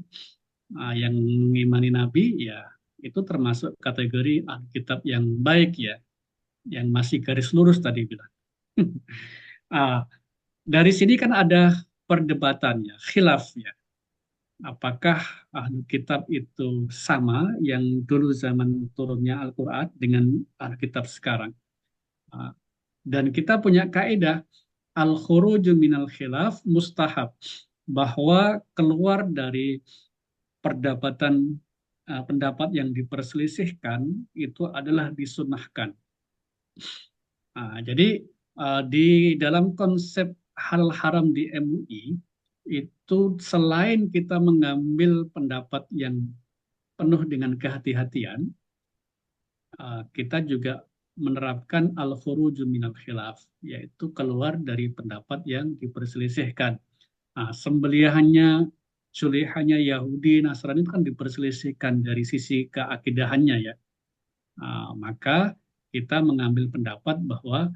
Speaker 2: yang mengimani Nabi, ya itu termasuk kategori ahlu kitab yang baik ya, yang masih garis lurus tadi bilang. Dari sini kan ada perdebatannya, khilaf ya. Apakah ahlu kitab itu sama yang dulu zaman turunnya Al-Quran dengan ahlu kitab sekarang? Dan kita punya kaidah al-khuruju minal khilaf mustahab, bahwa keluar dari pendapat yang diperselisihkan itu adalah disunahkan. Jadi di dalam konsep halal haram di MUI itu selain kita mengambil pendapat yang penuh dengan kehati-hatian, kita juga menerapkan al-khuruju minal khilaf, yaitu keluar dari pendapat yang diperselisihkan. Sembelihannya, culihannya Yahudi, Nasrani itu kan diperselisihkan dari sisi keakidahannya ya. Maka kita mengambil pendapat bahwa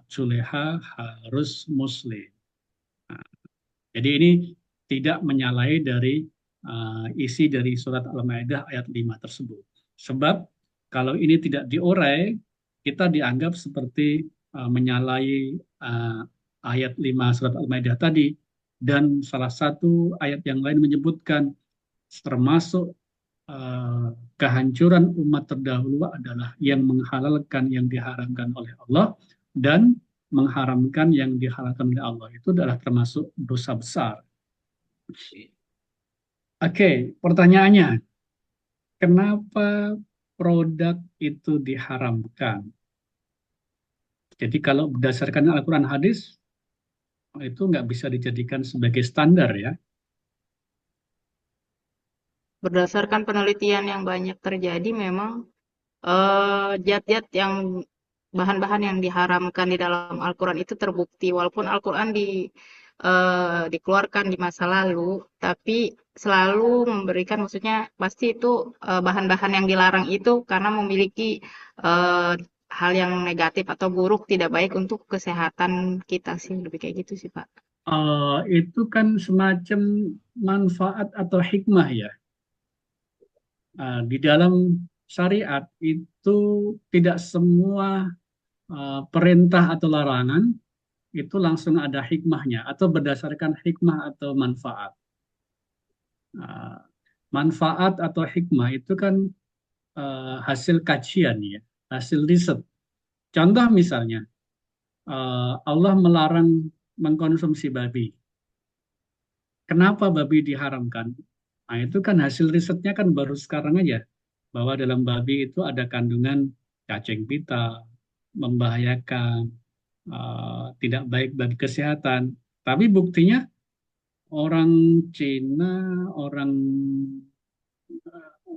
Speaker 2: culeha harus muslim. Jadi ini tidak menyalahi dari isi dari surat Al-Maidah ayat 5 tersebut. Sebab kalau ini tidak diurai, kita dianggap seperti menyalahi ayat 5 surat Al-Maidah tadi. Dan salah satu ayat yang lain menyebutkan termasuk kehancuran umat terdahulu adalah yang menghalalkan yang diharamkan oleh Allah dan mengharamkan yang dihalalkan oleh Allah. Itu adalah termasuk dosa besar. Oke, pertanyaannya, kenapa produk itu diharamkan? Jadi kalau berdasarkan Al-Quran hadis, itu nggak bisa dijadikan sebagai standar ya.
Speaker 7: Berdasarkan penelitian yang banyak terjadi memang zat-zat yang bahan-bahan yang diharamkan di dalam Al-Quran itu terbukti. Walaupun Al-Quran dikeluarkan di masa lalu, tapi selalu memberikan, maksudnya pasti itu bahan-bahan yang dilarang itu karena memiliki hal yang negatif atau buruk, tidak baik untuk kesehatan kita sih, lebih kayak gitu sih Pak.
Speaker 2: Itu kan semacam manfaat atau hikmah ya. Di dalam syariat itu tidak semua perintah atau larangan itu langsung ada hikmahnya atau berdasarkan hikmah atau manfaat. Manfaat atau hikmah itu kan hasil kajian ya, hasil riset. Contoh misalnya, Allah melarang mengkonsumsi babi. Kenapa babi diharamkan? Nah, itu kan hasil risetnya kan baru sekarang aja. Bahwa dalam babi itu ada kandungan cacing pita, membahayakan, tidak baik bagi kesehatan. Tapi buktinya orang Cina, orang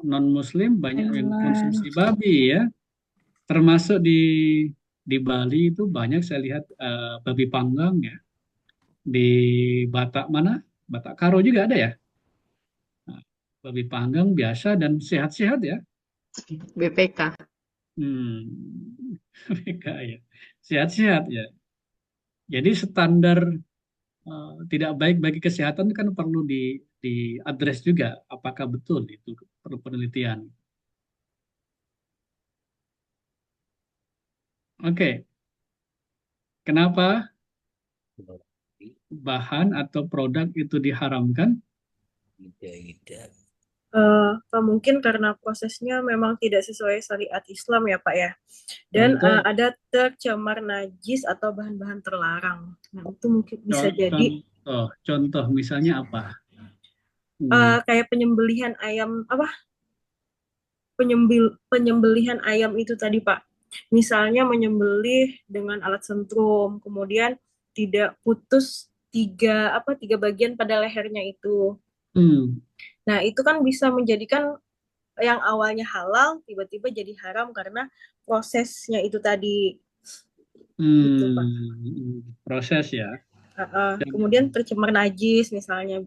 Speaker 2: non-Muslim banyak yang konsumsi babi ya. Termasuk di Bali itu banyak saya lihat babi panggang ya. Di Batak mana? Batak Karo juga ada ya. Nah, babi panggang biasa dan sehat-sehat ya.
Speaker 7: BPK.
Speaker 2: BPK ya. Sehat-sehat ya. Jadi standar tidak baik bagi kesehatan kan perlu diadres juga. Apakah betul itu perlu penelitian. Oke. Kenapa bahan atau produk itu diharamkan?
Speaker 11: Mungkin karena prosesnya memang tidak sesuai syariat Islam ya Pak ya. Dan ada tercemar najis atau bahan-bahan terlarang. Nah itu mungkin bisa jadi.
Speaker 2: Contoh misalnya apa?
Speaker 11: Kayak penyembelihan ayam penyembelihan ayam itu tadi Pak. Misalnya menyembelih dengan alat sentrum, kemudian tidak putus tiga bagian pada lehernya itu. Nah itu kan bisa menjadikan yang awalnya halal tiba-tiba jadi haram karena prosesnya itu tadi. Gitu, Pak.
Speaker 2: Proses ya.
Speaker 11: Kemudian tercemar najis misalnya.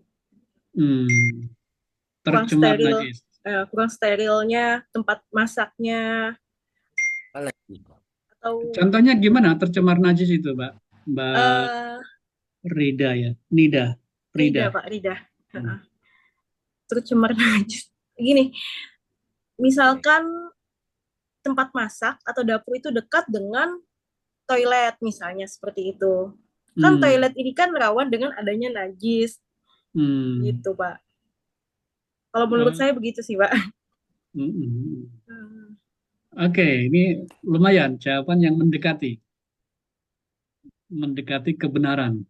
Speaker 2: Tercemar najis.
Speaker 11: Kurang sterilnya tempat masaknya. Atau
Speaker 2: contohnya gimana tercemar najis itu, Mbak Rida ya? Rida,
Speaker 11: Pak, Rida. Tercemar najis. Gini, misalkan tempat masak atau dapur itu dekat dengan toilet misalnya seperti itu. Kan toilet ini kan rawan dengan adanya najis. Gitu, Pak. Kalau menurut saya begitu sih, Pak.
Speaker 2: Oke, ini lumayan jawaban yang mendekati kebenaran.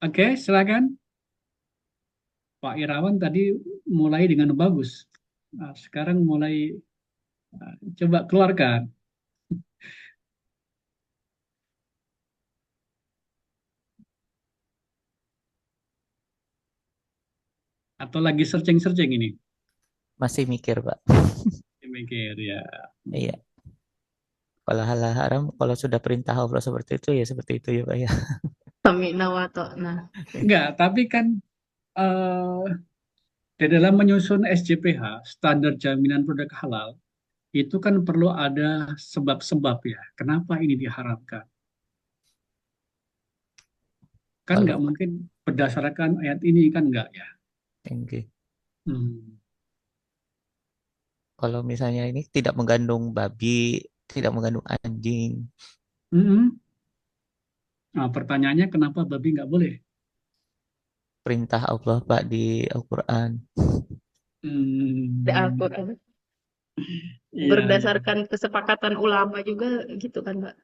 Speaker 2: Oke, silakan. Pak Irawan tadi mulai dengan bagus. Nah, sekarang mulai coba keluarkan. Atau lagi searching ini?
Speaker 3: Masih mikir, Pak.
Speaker 2: Mikir ya.
Speaker 3: Iya. Kalau halal haram, kalau sudah perintah Allah seperti itu ya seperti itu ya Pak ya.
Speaker 2: Enggak, tapi kan di dalam menyusun SJPH, standar jaminan produk halal, itu kan perlu ada sebab-sebab ya. Kenapa ini diharamkan? Kan nggak mungkin berdasarkan ayat ini kan nggak ya.
Speaker 3: Okay. Kalau misalnya ini tidak mengandung babi, tidak mengandung anjing.
Speaker 2: Nah, pertanyaannya kenapa babi nggak boleh?
Speaker 3: Perintah Allah Pak di Al-Quran.
Speaker 7: Di Al-Quran. Berdasarkan kesepakatan ulama juga gitu kan Pak.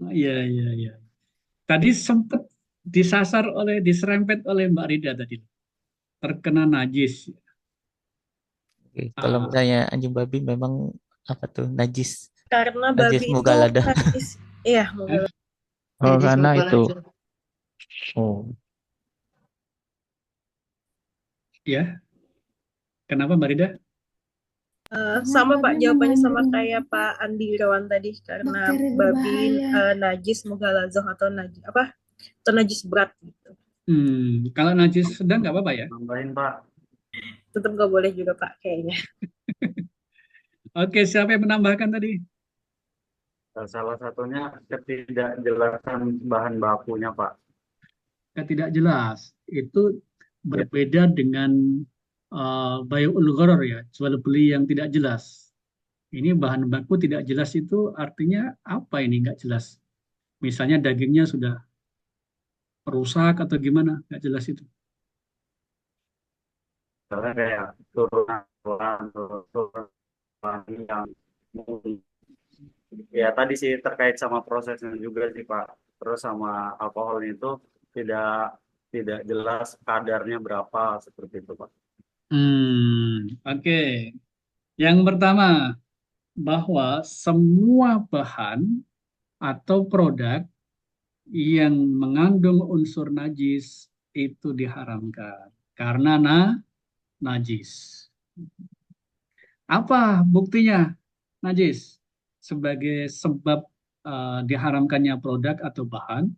Speaker 2: Iya. Tadi sempat diserempet oleh Mbak Rida tadi. Terkena najis.
Speaker 3: Oke, kalau misalnya anjing babi memang apa tuh najis?
Speaker 11: Karena
Speaker 3: najis
Speaker 11: babi
Speaker 3: mugalada.
Speaker 11: itu najis. Iya, mugalada.
Speaker 4: Oh, karena itu. Oh.
Speaker 2: Ya. Kenapa Mbak Rida?
Speaker 11: Sama Pak, jawabannya sama kayak Pak Andi Irawan tadi karena babi najis mugaladzah atau najis atau najis berat gitu.
Speaker 2: Kalau najis sedang nggak apa-apa ya?
Speaker 6: Tambahin Pak.
Speaker 11: Tetap nggak boleh juga Pak kayaknya.
Speaker 2: Oke, siapa yang menambahkan tadi?
Speaker 8: Salah satunya ketidakjelasan bahan bakunya, Pak.
Speaker 2: Tidak jelas. Itu berbeda dengan bai'ul gharar ya, jual beli yang tidak jelas. Ini bahan baku tidak jelas itu artinya apa ini nggak jelas? Misalnya dagingnya sudah rusak atau gimana? Nggak jelas itu.
Speaker 8: Misalnya kayak turunan yang ya tadi sih terkait sama prosesnya juga sih Pak. Terus sama alkohol itu tidak tidak jelas kadarnya berapa seperti itu Pak.
Speaker 2: Oke. Yang pertama, bahwa semua bahan atau produk yang mengandung unsur najis itu diharamkan karena najis. Apa buktinya najis sebagai sebab diharamkannya produk atau bahan?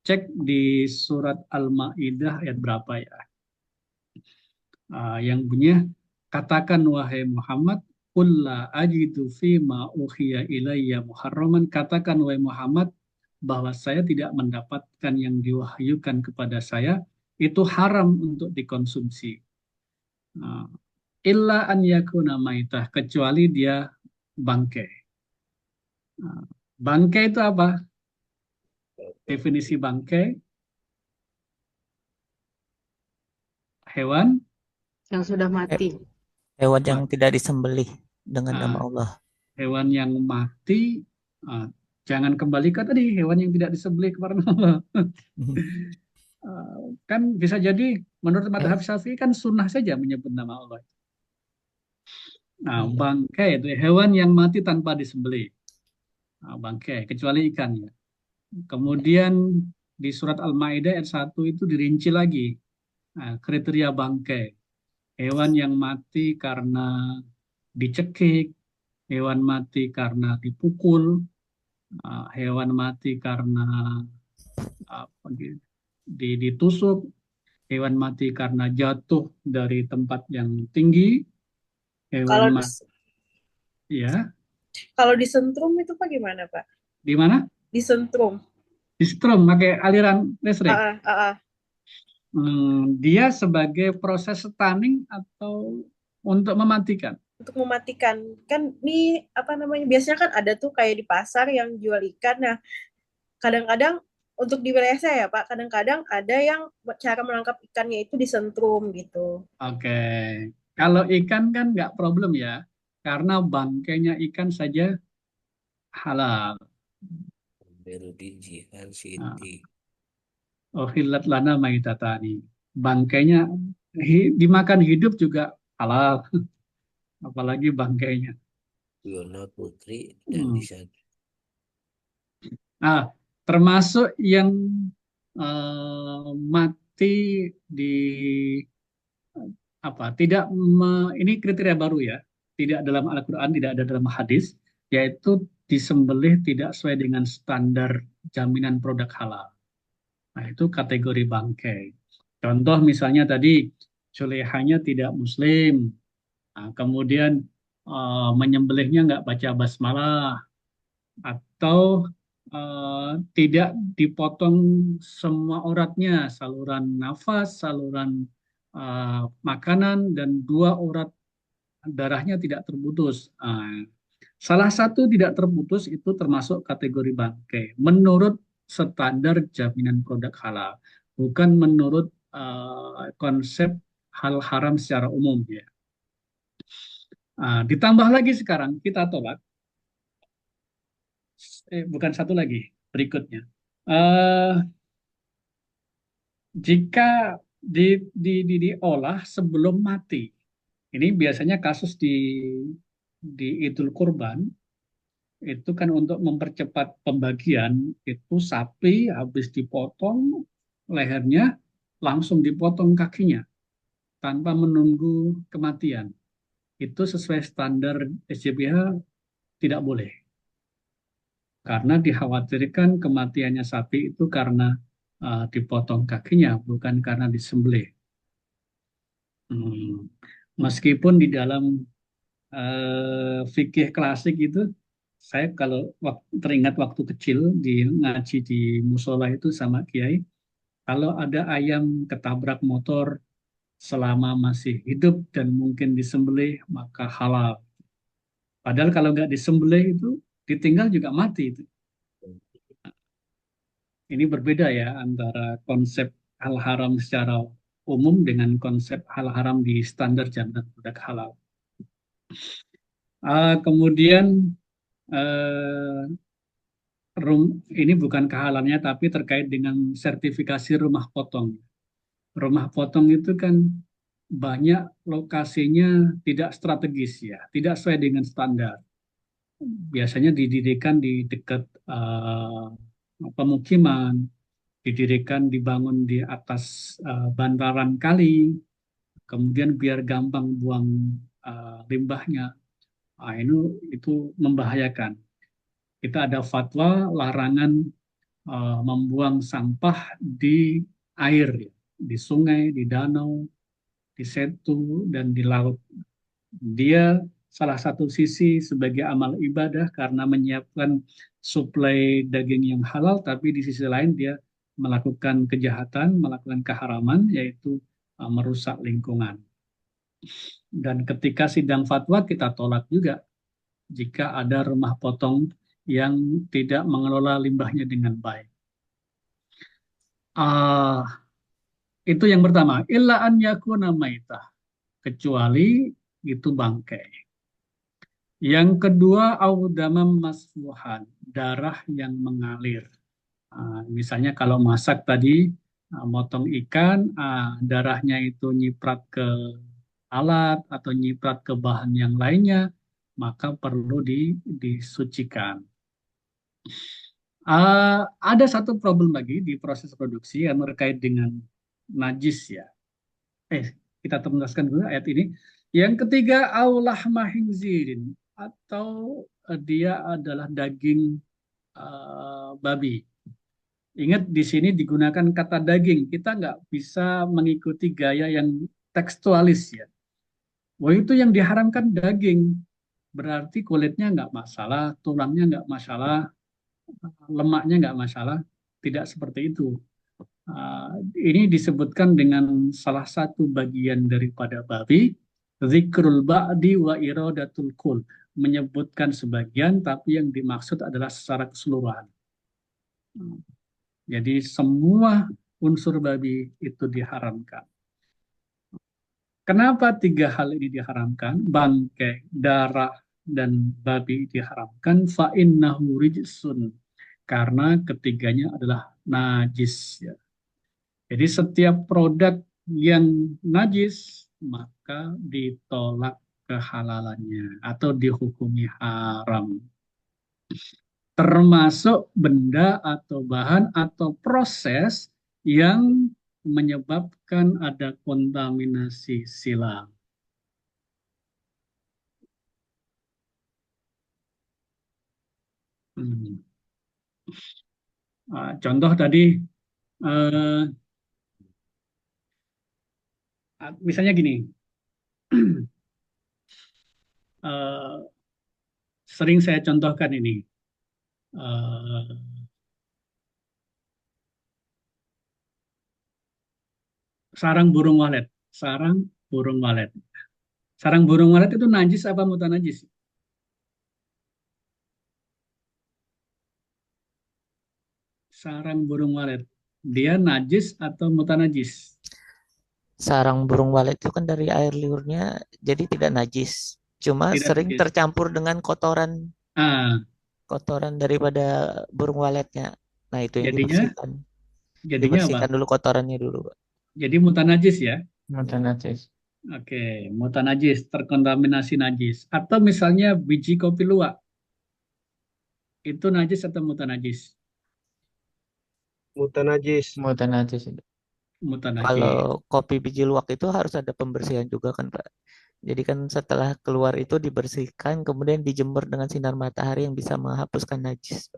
Speaker 2: Cek di surat Al-Maidah ayat berapa ya? Yang bunyinya, katakan wahai Muhammad, qul la ajidu fima uhiya ilayya muharraman. Katakan wahai Muhammad bahwa saya tidak mendapatkan yang diwahyukan kepada saya itu haram untuk dikonsumsi. Illa an yakuna maitah, kecuali dia bangkai. Bangkai itu apa? Definisi bangkai, hewan
Speaker 7: Yang sudah mati.
Speaker 3: Hewan yang tidak disembelih dengan nama
Speaker 2: Ah,
Speaker 3: Allah.
Speaker 2: hewan yang mati, jangan kembalikan tadi hewan yang tidak disembelih kepada Allah. Kan bisa jadi menurut madhab Syafi'i kan sunnah saja menyebut nama Allah. Nah, bangkai itu hewan yang mati tanpa disembelih. Bangkai, kecuali ikan ya. Kemudian di surat Al-Maidah ayat 1 itu dirinci lagi kriteria bangkai. Hewan yang mati karena dicekik, hewan mati karena dipukul, hewan mati karena ditusuk, hewan mati karena jatuh dari tempat yang tinggi,
Speaker 11: Kalau
Speaker 2: hewan mati ya.
Speaker 11: kalau disentrum itu Pak gimana Pak?
Speaker 2: Di mana?
Speaker 11: Disentrum.
Speaker 2: Disetrum pakai aliran listrik. Dia sebagai proses stunning atau untuk mematikan?
Speaker 11: Untuk mematikan. Kan nih apa namanya? Biasanya kan ada tuh kayak di pasar yang jual ikan. Nah, kadang-kadang untuk di wilayah saya ya Pak, kadang-kadang ada yang cara menangkap ikannya itu disentrum gitu.
Speaker 2: Oke. Kalau ikan kan nggak problem ya, karena bangkainya ikan saja halal. Uhillat lana maitatani. Bangkainya dimakan hidup juga halal. Apalagi bangkainya.
Speaker 10: Putri dan
Speaker 2: termasuk yang mati di tidak ini kriteria baru ya, tidak dalam Al-Quran, tidak ada dalam hadis, yaitu disembelih tidak sesuai dengan standar jaminan produk halal. Nah, itu kategori bangkai. Contoh misalnya tadi, sulehanya tidak muslim, kemudian menyembelihnya nggak baca basmalah, atau tidak dipotong semua uratnya, saluran nafas, saluran makanan, dan 2 urat darahnya tidak terputus. Salah satu tidak terputus itu termasuk kategori bangkai menurut standar jaminan produk halal, bukan menurut konsep hal haram secara umum ya. Ditambah lagi sekarang kita tolak, bukan satu lagi berikutnya. Jika diolah sebelum mati, ini biasanya kasus di Idul Kurban, itu kan untuk mempercepat pembagian, itu sapi habis dipotong lehernya, langsung dipotong kakinya tanpa menunggu kematian. Itu sesuai standar SJBH tidak boleh. Karena dikhawatirkan kematiannya sapi itu karena dipotong kakinya, bukan karena disembelih. Meskipun di dalam fikih klasik itu, saya kalau teringat waktu kecil di ngaji di musola itu sama kiai, kalau ada ayam ketabrak motor selama masih hidup dan mungkin disembelih maka halal. Padahal kalau nggak disembelih itu ditinggal juga mati itu. Ini berbeda ya antara konsep hal haram secara umum dengan konsep hal haram di standar jannah produk halal. Kemudian ini bukan kehalalnya tapi terkait dengan sertifikasi rumah potong. Rumah potong itu kan banyak lokasinya tidak strategis ya, tidak sesuai dengan standar. Biasanya didirikan di dekat pemukiman, didirikan dibangun di atas bantaran kali, kemudian biar gampang buang limbahnya. Itu membahayakan. Kita ada fatwa larangan membuang sampah di air, di sungai, di danau, di setu, dan di laut. Dia salah satu sisi sebagai amal ibadah karena menyiapkan suplai daging yang halal, tapi di sisi lain dia melakukan kejahatan, melakukan keharaman, yaitu merusak lingkungan. Dan ketika sidang fatwa kita tolak juga jika ada rumah potong yang tidak mengelola limbahnya dengan baik. Itu yang pertama, illa an yakuna maitah, kecuali itu bangkai. Yang kedua, audamam masfuhan, darah yang mengalir. Misalnya kalau masak tadi, motong ikan, darahnya itu nyiprat ke alat atau nyiprat ke bahan yang lainnya, maka perlu disucikan. Ada satu problem lagi di proses produksi yang terkait dengan najis ya. Kita tuntaskan dulu ayat ini. Yang ketiga, aulah mahinzirin, atau dia adalah daging babi. Ingat di sini digunakan kata daging. Kita nggak bisa mengikuti gaya yang tekstualis ya. Wah itu yang diharamkan daging. Berarti kulitnya nggak masalah, tulangnya nggak masalah, lemaknya nggak masalah. Tidak seperti itu. Ini disebutkan dengan salah satu bagian daripada babi, zikrul ba'di wa iradatul kul, menyebutkan sebagian tapi yang dimaksud adalah secara keseluruhan. Jadi semua unsur babi itu diharamkan. Kenapa tiga hal ini diharamkan? Bangkai, darah, dan babi diharamkan. Fa'innahu rijsun, karena ketiganya adalah najis ya. Jadi setiap produk yang najis maka ditolak kehalalannya atau dihukumi haram. Termasuk benda atau bahan atau proses yang menyebabkan ada kontaminasi silang. Contoh tadi, misalnya gini, sering saya contohkan ini, sarang burung walet. Sarang burung walet. Sarang burung walet itu najis apa mutanajis? Sarang burung walet, dia najis atau mutanajis?
Speaker 3: Sarang burung walet itu kan dari air liurnya, jadi tidak najis. Cuma
Speaker 2: Tidak
Speaker 3: sering
Speaker 2: najis.
Speaker 3: tercampur dengan kotoran, kotoran daripada burung waletnya. Nah itu yang dibersihkan. Dibersihkan
Speaker 2: apa?
Speaker 3: dulu kotorannya dulu, Pak.
Speaker 2: Jadi mutanajis ya?
Speaker 4: Mutanajis.
Speaker 2: Oke, mutanajis, terkontaminasi najis. Atau misalnya biji kopi luwak, itu najis atau mutanajis?
Speaker 5: Mutanajis.
Speaker 4: Mutanajis.
Speaker 2: Mutanajis.
Speaker 3: Kalau kopi biji luwak itu harus ada pembersihan juga kan, Pak. Jadi kan setelah keluar itu dibersihkan, kemudian dijemur dengan sinar matahari yang bisa menghapuskan najis.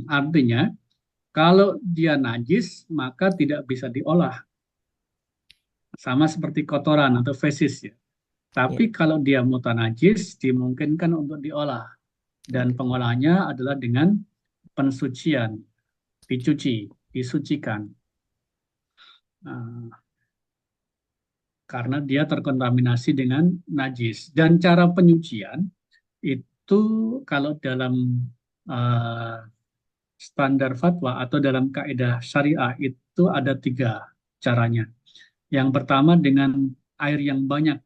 Speaker 2: Artinya kalau dia najis maka tidak bisa diolah. Sama seperti kotoran atau fesis ya. Tapi kalau dia mutanajis, dimungkinkan untuk diolah. Dan pengolahannya adalah dengan pensucian, dicuci, disucikan. Nah, karena dia terkontaminasi dengan najis. Dan cara penyucian itu kalau dalam uh, standar fatwa atau dalam kaidah syariah itu ada 3 caranya. Yang pertama dengan air yang banyak.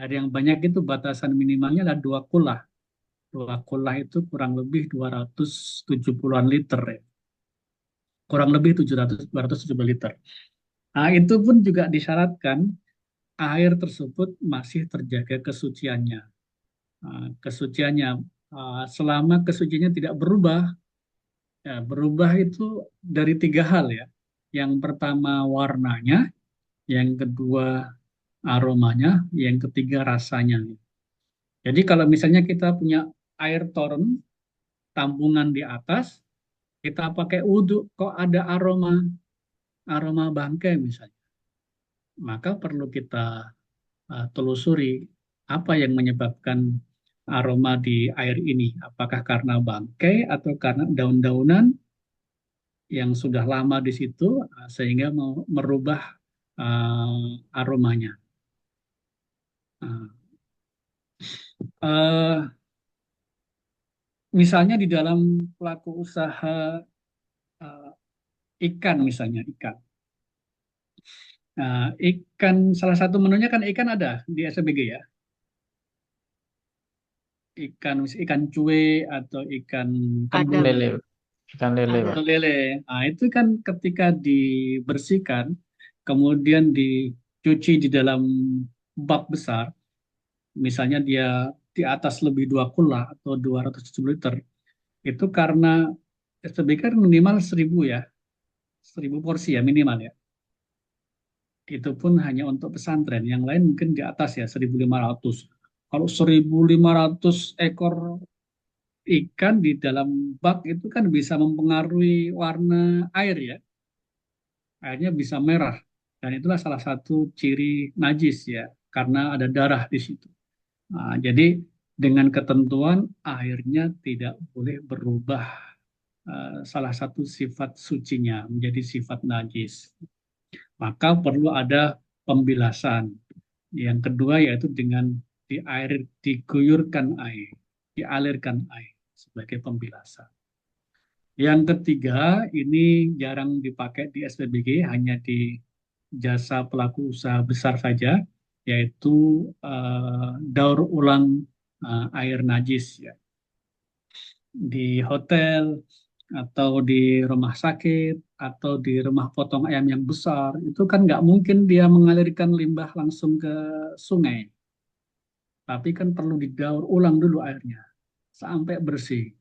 Speaker 2: Air yang banyak itu batasan minimalnya adalah 2 kullah. 2 kullah itu kurang lebih 270-an liter ya. Kurang lebih 270 liter. Nah, itu pun juga disyaratkan air tersebut masih terjaga kesuciannya. Kesuciannya selama kesuciannya tidak berubah. Ya, berubah itu dari 3 hal ya. Yang pertama warnanya, yang kedua aromanya, yang ketiga rasanya. Jadi kalau misalnya kita punya air toren, tampungan di atas, kita pakai wudhu, kok ada aroma bangkai misalnya. Maka perlu kita telusuri apa yang menyebabkan aroma di air ini. Apakah karena bangkai atau karena daun-daunan yang sudah lama di situ sehingga mau merubah aromanya. Misalnya di dalam pelaku usaha ikan misalnya ikan. Ikan salah satu menunya kan ikan ada di SBG ya. Ikan cuy atau ikan kembung.
Speaker 4: Lele. Ikan lele, Pak.
Speaker 2: Lele. Nah, itu kan ketika dibersihkan, kemudian dicuci di dalam bak besar, misalnya dia di atas lebih 2 kullah atau 270 liter, itu karena SBG kan minimal 1000 ya, 1000 porsi ya minimal ya. Itu pun hanya untuk pesantren, yang lain mungkin di atas ya 1500. Kalau 1500 ekor ikan di dalam bak itu kan bisa mempengaruhi warna air ya. Airnya bisa merah. Dan itulah salah satu ciri najis ya, karena ada darah di situ. Nah, jadi dengan ketentuan airnya tidak boleh berubah salah satu sifat sucinya menjadi sifat najis. Maka perlu ada pembilasan. Yang kedua yaitu dengan diguyurkan air, dialirkan air sebagai pembilasan. Yang ketiga, ini jarang dipakai di SPBG, hanya di jasa pelaku usaha besar saja, yaitu daur ulang air najis ya. Di hotel atau di rumah sakit atau di rumah potong ayam yang besar, itu kan nggak mungkin dia mengalirkan limbah langsung ke sungai. Tapi kan perlu didaur ulang dulu airnya sampai bersih.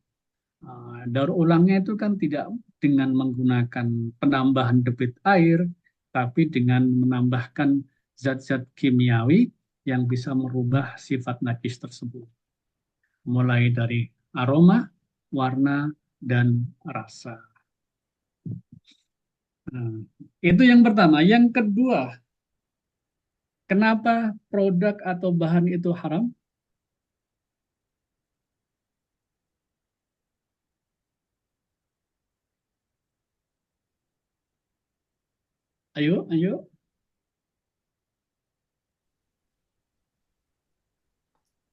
Speaker 2: Daur ulangnya itu kan tidak dengan menggunakan penambahan debit air, tapi dengan menambahkan zat-zat kimiawi yang bisa merubah sifat najis tersebut. Mulai dari aroma, warna, dan rasa. Nah, itu yang pertama. Yang kedua, kenapa produk atau bahan itu haram? Ayo.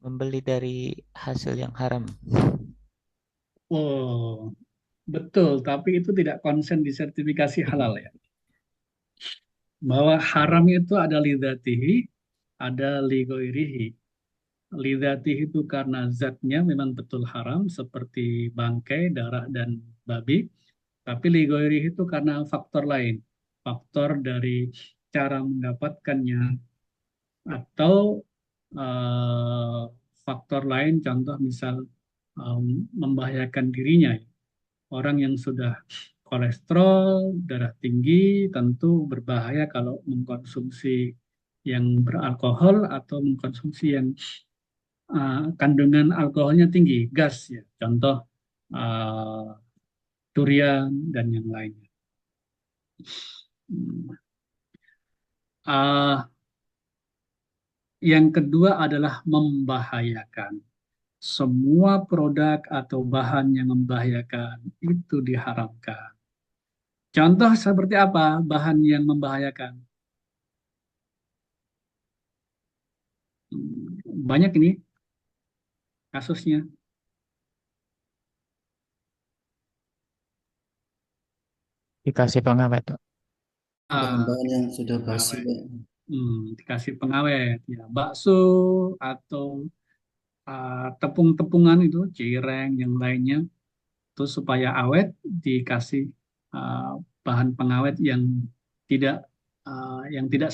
Speaker 3: Membeli dari hasil yang haram.
Speaker 2: Oh, betul. Tapi itu tidak konsen di sertifikasi halal ya. Bahwa haram itu ada lidzatihi, ada ligoirihi. Lidzatihi itu karena zatnya memang betul haram, seperti bangkai, darah, dan babi. Tapi ligoirihi itu karena faktor lain. Faktor dari cara mendapatkannya, atau eh, faktor lain, contoh misal membahayakan dirinya. Orang yang sudah kolesterol, darah tinggi, tentu berbahaya kalau mengkonsumsi yang beralkohol atau mengkonsumsi yang kandungan alkoholnya tinggi, gas ya. Contoh durian dan yang lainnya. Uh, Yang kedua adalah membahayakan. Semua produk atau bahan yang membahayakan itu diharamkan. Contoh seperti apa bahan yang membahayakan? Banyak ini kasusnya.
Speaker 4: Dikasih pengawet, Pak.
Speaker 10: Bahan-bahan yang sudah basi, Pak.
Speaker 2: Dikasih pengawet, ya bakso atau tepung-tepungan itu, cireng, yang lainnya, itu supaya awet dikasih bahan pengawet yang tidak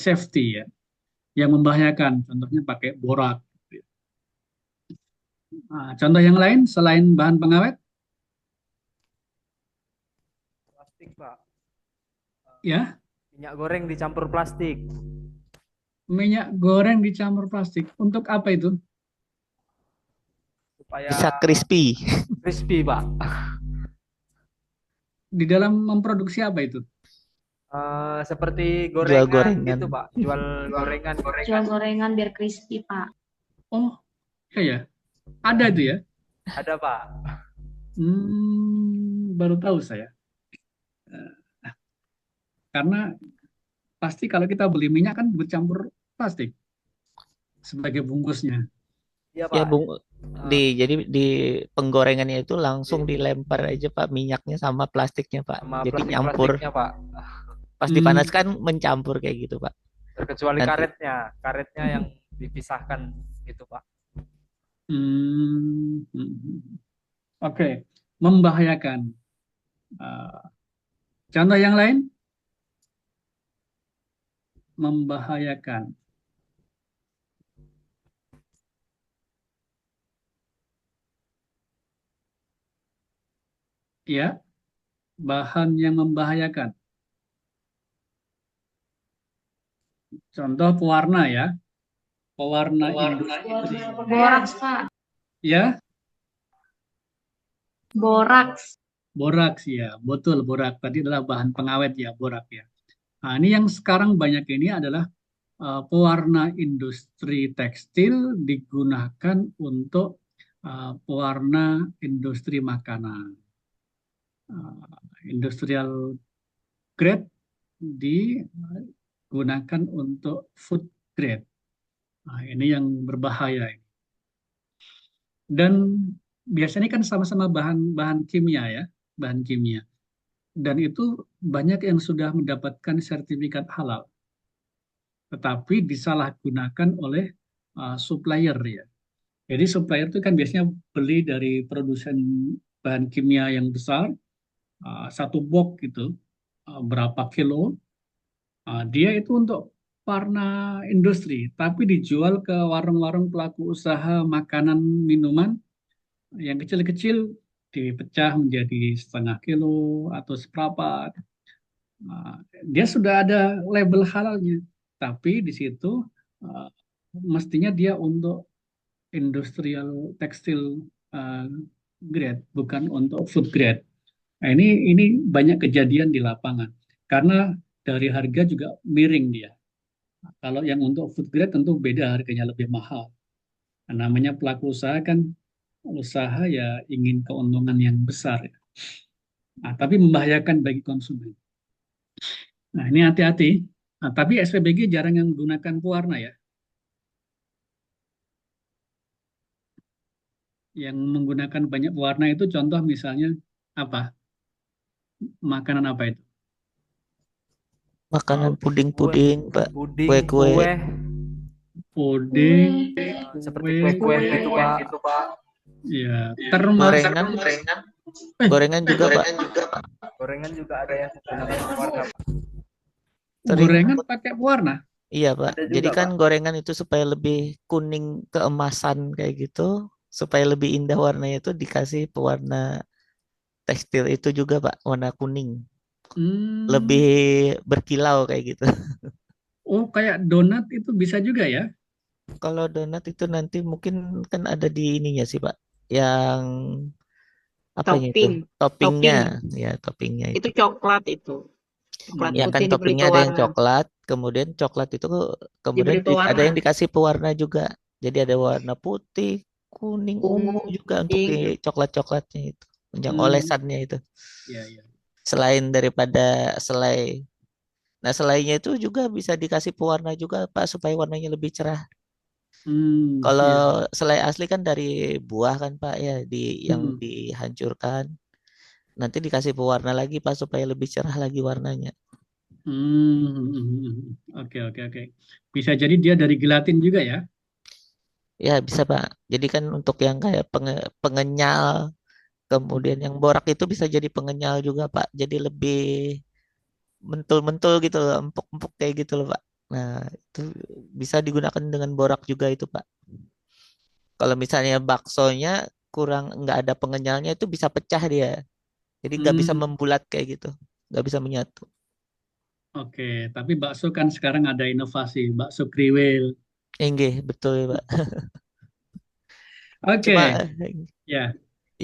Speaker 2: safety ya, yang membahayakan. Contohnya pakai borak. Contoh yang lain selain bahan pengawet,
Speaker 12: Plastik, Pak.
Speaker 2: ya,
Speaker 12: Minyak goreng dicampur plastik.
Speaker 2: minyak goreng dicampur plastik. Untuk apa itu?
Speaker 12: Supaya
Speaker 3: Bisa crispy.
Speaker 12: crispy, Pak.
Speaker 2: Di dalam memproduksi apa itu?
Speaker 12: Seperti
Speaker 3: Jual
Speaker 12: gorengan
Speaker 3: gorengan.
Speaker 12: gitu, Pak. Jual gorengan.
Speaker 9: Jual gorengan biar crispy, Pak.
Speaker 2: Oh, ya. Ada itu ya?
Speaker 12: Ada, Pak.
Speaker 2: Baru tahu saya. Karena pasti kalau kita beli minyak kan bercampur plastik sebagai bungkusnya.
Speaker 12: Iya,
Speaker 3: Ya,
Speaker 12: Pak.
Speaker 3: jadi di penggorengannya itu langsung dilempar aja Pak minyaknya sama plastiknya Pak.
Speaker 12: Sama
Speaker 3: Jadi nyampur.
Speaker 12: plastik-plastiknya, Pak.
Speaker 3: Pas dipanaskan mencampur kayak gitu Pak.
Speaker 12: Terkecuali
Speaker 3: Nanti-
Speaker 12: karetnya yang dipisahkan gitu, Pak.
Speaker 2: Oke, membahayakan. Contoh yang lain? Membahayakan. Ya, bahan yang membahayakan. Contoh pewarna ya. Pewarna industri.
Speaker 9: Boraks, Pak.
Speaker 2: Ya,
Speaker 9: Boraks.
Speaker 2: boraks ya, betul borak. Tadi adalah bahan pengawet ya, borak ya. Nah, ini yang sekarang banyak ini adalah pewarna industri tekstil digunakan untuk pewarna industri makanan. Industrial grade digunakan untuk food grade. Nah, ini yang berbahaya. Dan biasanya kan sama-sama bahan kimia ya, bahan kimia. Dan itu banyak yang sudah mendapatkan sertifikat halal. Tetapi disalahgunakan oleh supplier ya. Jadi supplier itu kan biasanya beli dari produsen bahan kimia yang besar, satu box gitu, berapa kilo. Dia itu untuk warna industri, tapi dijual ke warung-warung pelaku usaha makanan minuman yang kecil-kecil, dipecah menjadi setengah kilo atau seperempat. Dia sudah ada label halalnya, tapi di situ mestinya dia untuk industrial tekstil grade, bukan untuk food grade. Nah, ini banyak kejadian di lapangan karena dari harga juga miring dia. Kalau yang untuk food grade tentu beda, harganya lebih mahal. Nah, namanya pelaku usaha kan usaha ya ingin keuntungan yang besar ya. Nah, tapi membahayakan bagi konsumen. Nah, ini hati-hati. Nah, tapi SPBG jarang yang menggunakan pewarna ya. Yang menggunakan banyak pewarna itu contoh misalnya apa? Makanan apa itu?
Speaker 3: Makanan puding-puding Pak.
Speaker 12: Puding,
Speaker 3: Kue-kue.
Speaker 2: Puding,
Speaker 12: Seperti kue-kue gitu, Pak.
Speaker 2: Ya, termasuk
Speaker 3: Gorengan juga Pak.
Speaker 12: Gorengan juga ada yang menggunakan pewarna, Pak.
Speaker 2: Gorengan pakai pewarna.
Speaker 3: Iya Pak.
Speaker 12: Ada juga,
Speaker 3: Jadi kan
Speaker 12: Pak.
Speaker 3: gorengan itu supaya lebih kuning keemasan kayak gitu, supaya lebih indah warnanya itu dikasih pewarna tekstil itu juga Pak, warna kuning. Lebih berkilau kayak gitu.
Speaker 2: Oh, kayak donat itu bisa juga ya?
Speaker 3: Kalau donat itu nanti mungkin kan ada di ininya sih Pak, yang apanya itu? Toppingnya, ya toppingnya
Speaker 7: Itu
Speaker 3: itu.
Speaker 7: coklat itu. Coklat
Speaker 3: Ya kan
Speaker 7: putih diberi
Speaker 3: toppingnya ada yang
Speaker 7: pewarna.
Speaker 3: coklat, Kemudian coklat itu
Speaker 7: Diberi
Speaker 3: kemudian ada
Speaker 7: pewarna.
Speaker 3: yang dikasih pewarna juga. Jadi ada warna putih, kuning, ungu
Speaker 7: Ungu,
Speaker 3: juga untuk
Speaker 7: pink.
Speaker 3: di coklat-coklatnya itu, yang
Speaker 2: Hmm,
Speaker 3: olesannya itu.
Speaker 2: ya, ya.
Speaker 3: Selain daripada selai. Nah, selainya itu juga bisa dikasih pewarna juga, Pak, supaya warnanya lebih cerah.
Speaker 2: Hmm,
Speaker 3: Kalau
Speaker 2: ya.
Speaker 3: selai asli kan dari buah kan, Pak, ya, yang
Speaker 2: Hmm.
Speaker 3: dihancurkan. Nanti dikasih pewarna lagi, Pak, supaya lebih cerah lagi warnanya.
Speaker 2: Oke, oke, oke. Bisa jadi dia dari gelatin juga ya?
Speaker 3: Ya, bisa, Pak. Jadi kan untuk yang kayak pengenyal, kemudian yang borak itu bisa jadi pengenyal juga, Pak. Jadi lebih mentul-mentul gitu loh, empuk-empuk kayak gitu loh, Pak. Nah, itu bisa digunakan dengan borak juga itu, Pak. Kalau misalnya baksonya kurang nggak ada pengenyalnya itu bisa pecah dia. Jadi nggak bisa
Speaker 2: Hmm,
Speaker 3: membulat kayak gitu, nggak bisa menyatu.
Speaker 2: oke. Tapi bakso kan sekarang ada inovasi, bakso kriwil.
Speaker 3: Enggak, betul ya, Pak.
Speaker 2: Oke,
Speaker 3: Cuma
Speaker 2: ya.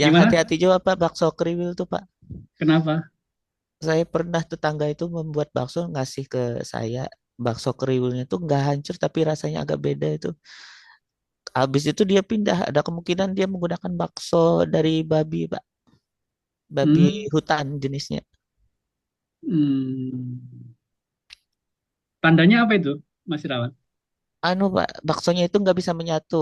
Speaker 3: yang
Speaker 2: Gimana?
Speaker 3: hati-hati juga Pak, bakso kriwil tuh Pak.
Speaker 2: Kenapa?
Speaker 3: Saya pernah tetangga itu membuat bakso ngasih ke saya. Bakso kriwilnya tuh nggak hancur tapi rasanya agak beda itu. Habis itu dia pindah, ada kemungkinan dia menggunakan bakso dari babi, Pak. Babi
Speaker 2: Hmm,
Speaker 3: hutan jenisnya.
Speaker 2: hmm. Tandanya apa itu, Mas Irawan?
Speaker 3: Anu Pak, baksonya itu nggak bisa menyatu.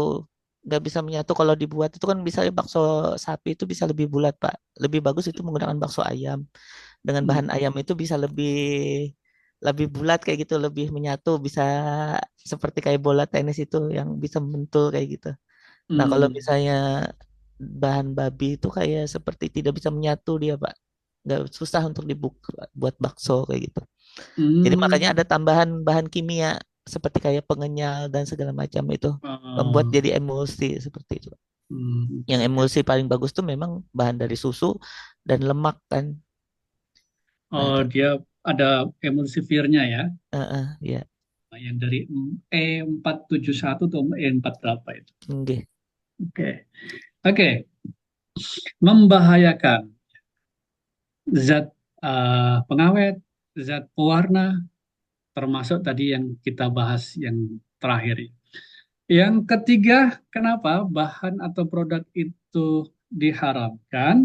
Speaker 3: Nggak bisa menyatu kalau dibuat itu kan misalnya bakso sapi itu bisa lebih bulat Pak. Lebih bagus itu menggunakan bakso ayam. Dengan
Speaker 2: Hmm,
Speaker 3: bahan ayam itu bisa lebih lebih bulat kayak gitu, lebih menyatu, bisa seperti kayak bola tenis itu yang bisa mentul kayak gitu. Nah, kalau
Speaker 2: hmm,
Speaker 3: misalnya bahan babi itu kayak seperti tidak bisa menyatu dia, Pak. Nggak susah untuk dibuat buat bakso kayak gitu. Jadi makanya
Speaker 2: hmm.
Speaker 3: ada tambahan bahan kimia seperti kayak pengenyal dan segala macam itu membuat
Speaker 2: Oh,
Speaker 3: jadi emulsi seperti itu.
Speaker 2: oke,
Speaker 3: Yang
Speaker 2: oke.
Speaker 3: emulsi paling bagus tuh memang bahan dari susu dan lemak kan. Nah,
Speaker 2: Oh, dia ada emulsifiernya ya,
Speaker 3: ya,
Speaker 2: yang dari E471 atau E4 berapa itu?
Speaker 3: enggak.
Speaker 2: Oke, oke. Membahayakan zat pengawet, zat pewarna, termasuk tadi yang kita bahas yang terakhir. Yang ketiga, kenapa bahan atau produk itu diharamkan?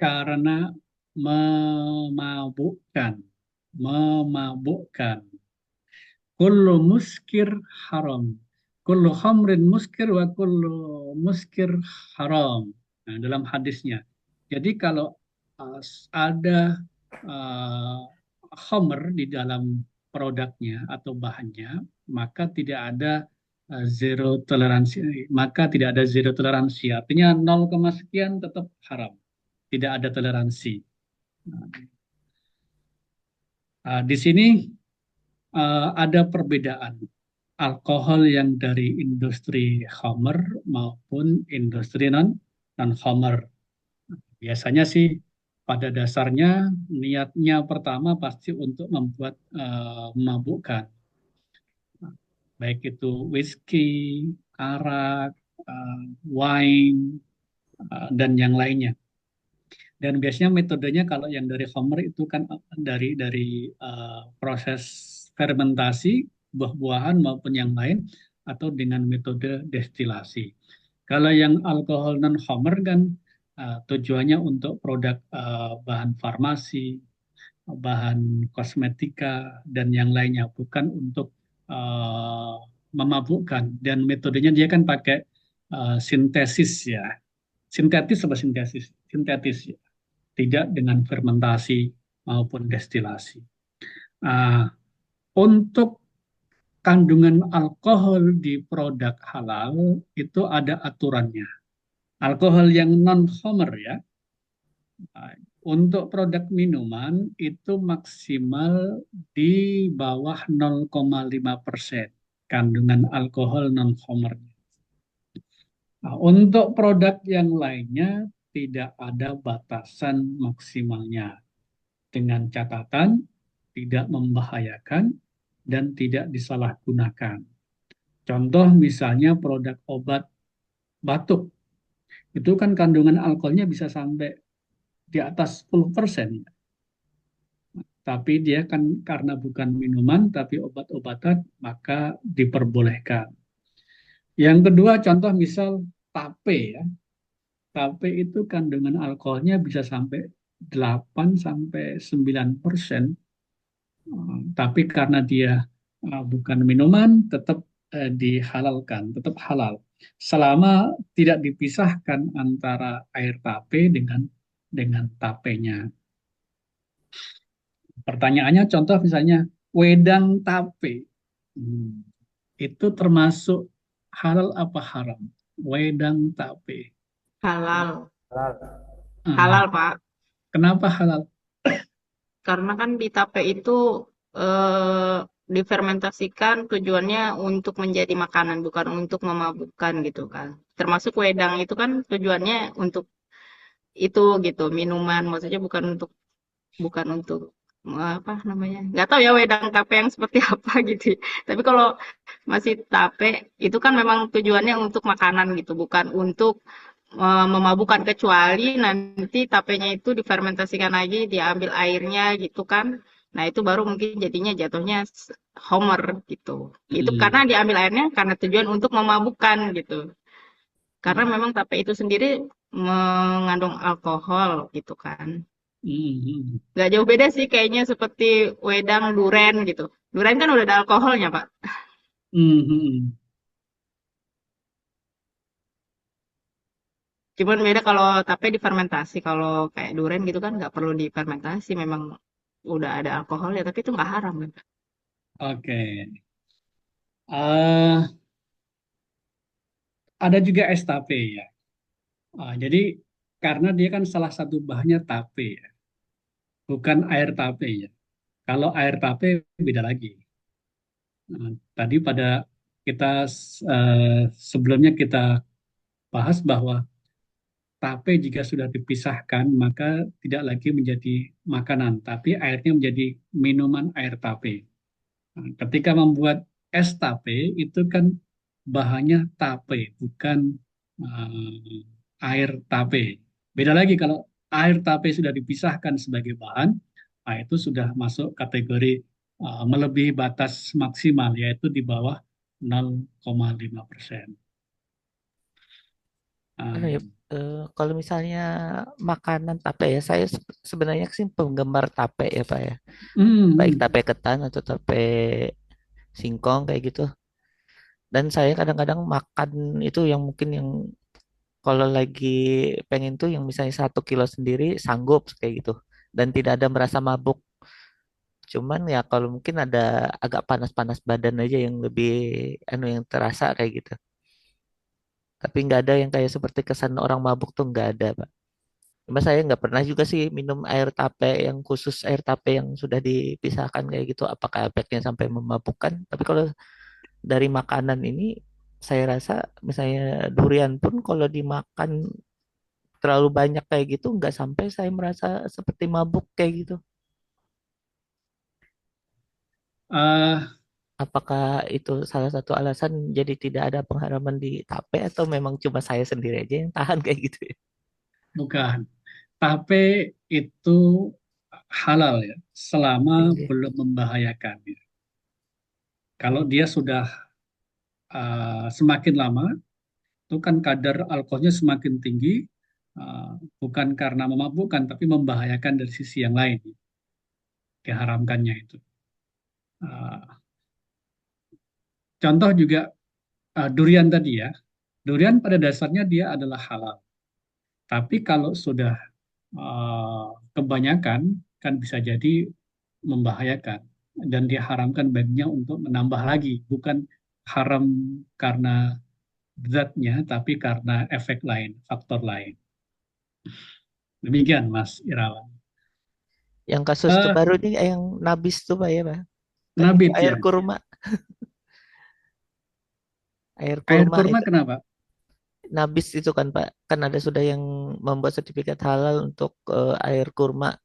Speaker 2: Karena memabukkan, memabukkan. Kullu muskir haram. Kullu khamrin muskir wa kullu muskir haram. Nah, dalam hadisnya. Jadi kalau ada uh, khamr di dalam produknya atau bahannya, maka tidak ada zero toleransi. Maka tidak ada zero toleransi. Artinya 0, sekian tetap haram. Tidak ada toleransi. Di sini ada perbedaan alkohol yang dari industri khamr maupun industri non khamr. Biasanya sih pada dasarnya niatnya pertama pasti untuk membuat memabukkan, baik itu whisky, arak, wine, dan yang lainnya. Dan biasanya metodenya kalau yang dari khamr itu kan dari proses fermentasi buah-buahan maupun yang lain atau dengan metode destilasi. Kalau yang alkohol non khamr kan tujuannya untuk produk bahan farmasi, bahan kosmetika dan yang lainnya, bukan untuk uh, memabukkan. Dan metodenya dia kan pakai sintesis ya. Sintetis apa sintesis? Sintetis ya, tidak dengan fermentasi maupun destilasi. Uh, untuk kandungan alkohol di produk halal itu ada aturannya. Alkohol yang non khamr ya. Untuk produk minuman itu maksimal di bawah 0,5% kandungan alkohol non khamr. Nah, untuk produk yang lainnya tidak ada batasan maksimalnya, dengan catatan tidak membahayakan dan tidak disalahgunakan. Contoh misalnya produk obat batuk, itu kan kandungan alkoholnya bisa sampai di atas 10%. Tapi dia kan karena bukan minuman, tapi obat-obatan, maka diperbolehkan. Yang kedua, contoh misal tape ya. Tape itu kandungan alkoholnya bisa sampai 8 sampai 9%. Tapi karena dia bukan minuman, tetap dihalalkan, tetap halal. Selama tidak dipisahkan antara air tape dengan tapenya. Pertanyaannya contoh misalnya wedang tape. Itu termasuk halal apa haram? Wedang tape.
Speaker 7: Halal.
Speaker 2: Ah,
Speaker 7: Halal, Pak.
Speaker 2: Kenapa halal?
Speaker 7: Karena kan di tape itu difermentasikan tujuannya untuk menjadi makanan, bukan untuk memabukkan gitu kan. Termasuk wedang itu kan tujuannya untuk itu gitu, minuman, maksudnya bukan untuk apa namanya? Nggak tahu ya wedang tape yang seperti apa gitu. Tapi kalau masih tape itu kan memang tujuannya untuk makanan gitu, bukan untuk memabukkan, kecuali nanti tapenya itu difermentasikan lagi, diambil airnya gitu kan. Nah, itu baru mungkin jatuhnya homer gitu. Itu karena diambil airnya karena tujuan untuk memabukkan gitu. Karena memang tape itu sendiri mengandung alkohol gitu kan. Nggak jauh beda sih kayaknya seperti wedang duren gitu. Duren kan udah ada alkoholnya, Pak. Cuman beda kalau tape difermentasi. Kalau kayak duren gitu kan nggak perlu difermentasi. Memang udah ada alkoholnya, tapi itu nggak haram kan.
Speaker 2: Oke. Eh, ada juga es tape ya. Jadi karena dia kan salah satu bahannya tape ya, bukan air tape ya. Kalau air tape beda lagi. Tadi pada kita sebelumnya kita bahas bahwa tape jika sudah dipisahkan maka tidak lagi menjadi makanan, tapi airnya menjadi minuman air tape. Ketika membuat es tape itu kan bahannya tape, bukan air tape. Beda lagi kalau air tape sudah dipisahkan sebagai bahan, nah itu sudah masuk kategori melebihi batas maksimal, yaitu di bawah 0,5%.
Speaker 3: Ya, kalau misalnya makanan tape ya, saya sebenarnya sih penggemar tape ya Pak ya. Baik tape ketan atau tape singkong kayak gitu. Dan saya kadang-kadang makan itu yang mungkin yang kalau lagi pengen tuh yang misalnya 1 kilo sendiri sanggup kayak gitu. Dan tidak ada merasa mabuk. Cuman ya kalau mungkin ada agak panas-panas badan aja yang lebih yang terasa kayak gitu. Tapi nggak ada yang kayak seperti kesan orang mabuk tuh nggak ada, Pak. Cuma saya nggak pernah juga sih minum air tape yang khusus air tape yang sudah dipisahkan kayak gitu. Apakah efeknya sampai memabukkan? Tapi kalau dari makanan ini, saya rasa misalnya durian pun kalau dimakan terlalu banyak kayak gitu, nggak sampai saya merasa seperti mabuk kayak gitu. Apakah itu salah satu alasan jadi tidak ada pengharaman di tape atau memang cuma saya sendiri aja yang tahan kayak gitu ya?
Speaker 2: Bukan. Tape itu halal ya, selama belum membahayakan. Kalau dia sudah semakin lama, itu kan kadar alkoholnya semakin tinggi, bukan karena memabukkan, tapi membahayakan dari sisi yang lain, diharamkannya itu. Contoh juga durian tadi ya, durian pada dasarnya dia adalah halal. Tapi kalau sudah kebanyakan, kan bisa jadi membahayakan. Dan diharamkan baginya untuk menambah lagi. Bukan haram karena zatnya, tapi karena efek lain, faktor lain. Demikian Mas Irawan.
Speaker 3: Yang kasus terbaru ini yang nabis tuh Pak ya Pak? Kan
Speaker 2: Nabit
Speaker 3: air
Speaker 2: ya.
Speaker 3: kurma. Air
Speaker 2: Air
Speaker 3: kurma
Speaker 2: kurma
Speaker 3: itu.
Speaker 2: kenapa?
Speaker 3: Nabis itu kan Pak, kan ada sudah yang membuat sertifikat halal untuk air kurma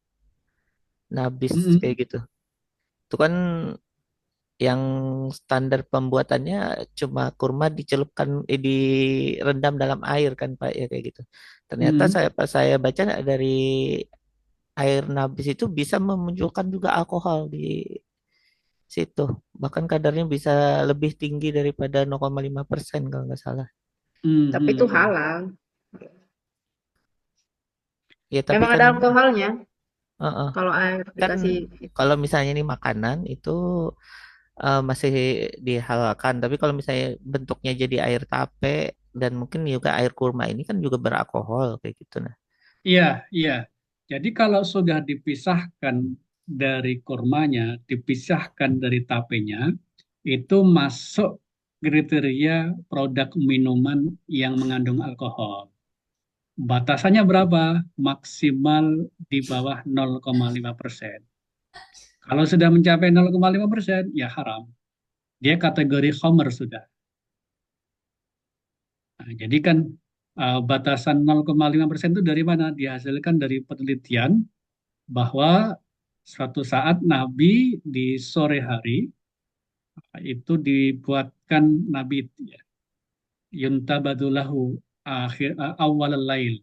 Speaker 3: nabis kayak gitu. Itu kan yang standar pembuatannya cuma kurma dicelupkan, direndam dalam air kan Pak ya kayak gitu. Ternyata pas saya baca dari air nabis itu bisa memunculkan juga alkohol di situ. Bahkan kadarnya bisa lebih tinggi daripada 0,5% kalau nggak salah.
Speaker 7: Tapi itu halal.
Speaker 3: Ya tapi
Speaker 7: Memang
Speaker 3: kan
Speaker 7: ada alkoholnya.
Speaker 3: uh-uh.
Speaker 7: Kalau air
Speaker 3: Kan
Speaker 7: dikasih
Speaker 3: kalau misalnya ini makanan itu masih dihalalkan. Tapi kalau misalnya bentuknya jadi air tape dan mungkin juga air kurma ini kan juga beralkohol kayak gitu nah.
Speaker 2: Iya, iya. Jadi kalau sudah dipisahkan dari kurmanya, dipisahkan dari tapenya, itu masuk kriteria produk minuman yang mengandung alkohol. Batasannya berapa? Maksimal di bawah 0,5%. Kalau sudah mencapai 0,5%, ya haram. Dia kategori khamr sudah. Nah, jadi kan batasan 0,5% itu dari mana? Dihasilkan dari penelitian bahwa suatu saat Nabi di sore hari itu dibuatkan Nabi ya, yuntabadulahu awal lail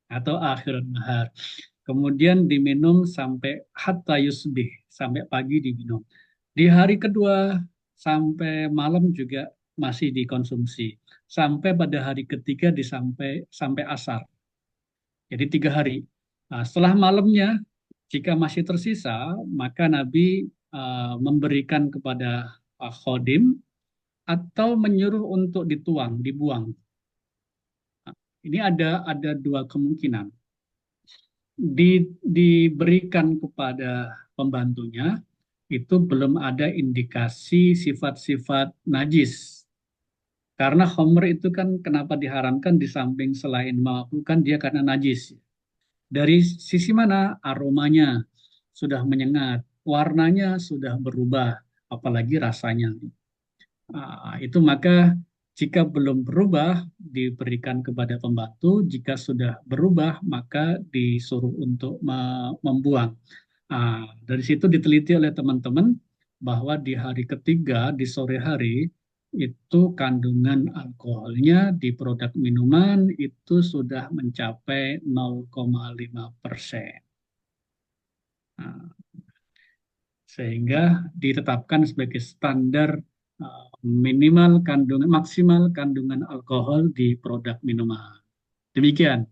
Speaker 2: atau akhir nahar. Kemudian diminum sampai hatta yusbih, sampai pagi diminum. Di hari kedua sampai malam juga masih dikonsumsi. Sampai pada hari ketiga sampai asar. Jadi 3 hari. Nah, setelah malamnya, jika masih tersisa, maka Nabi memberikan kepada khodim atau menyuruh untuk dibuang. Nah, ini ada dua kemungkinan. Diberikan kepada pembantunya, itu belum ada indikasi sifat-sifat najis. Karena khamr itu kan kenapa diharamkan di samping selain memabukkan dia karena najis. Dari sisi mana? Aromanya sudah menyengat, warnanya sudah berubah, apalagi rasanya. Itu maka jika belum berubah diberikan kepada pembantu, jika sudah berubah maka disuruh untuk membuang. Dari situ diteliti oleh teman-teman bahwa di hari ketiga, di sore hari, itu kandungan alkoholnya di produk minuman itu sudah mencapai 0,5%. Sehingga ditetapkan sebagai standar maksimal kandungan alkohol di produk minuman. Demikian,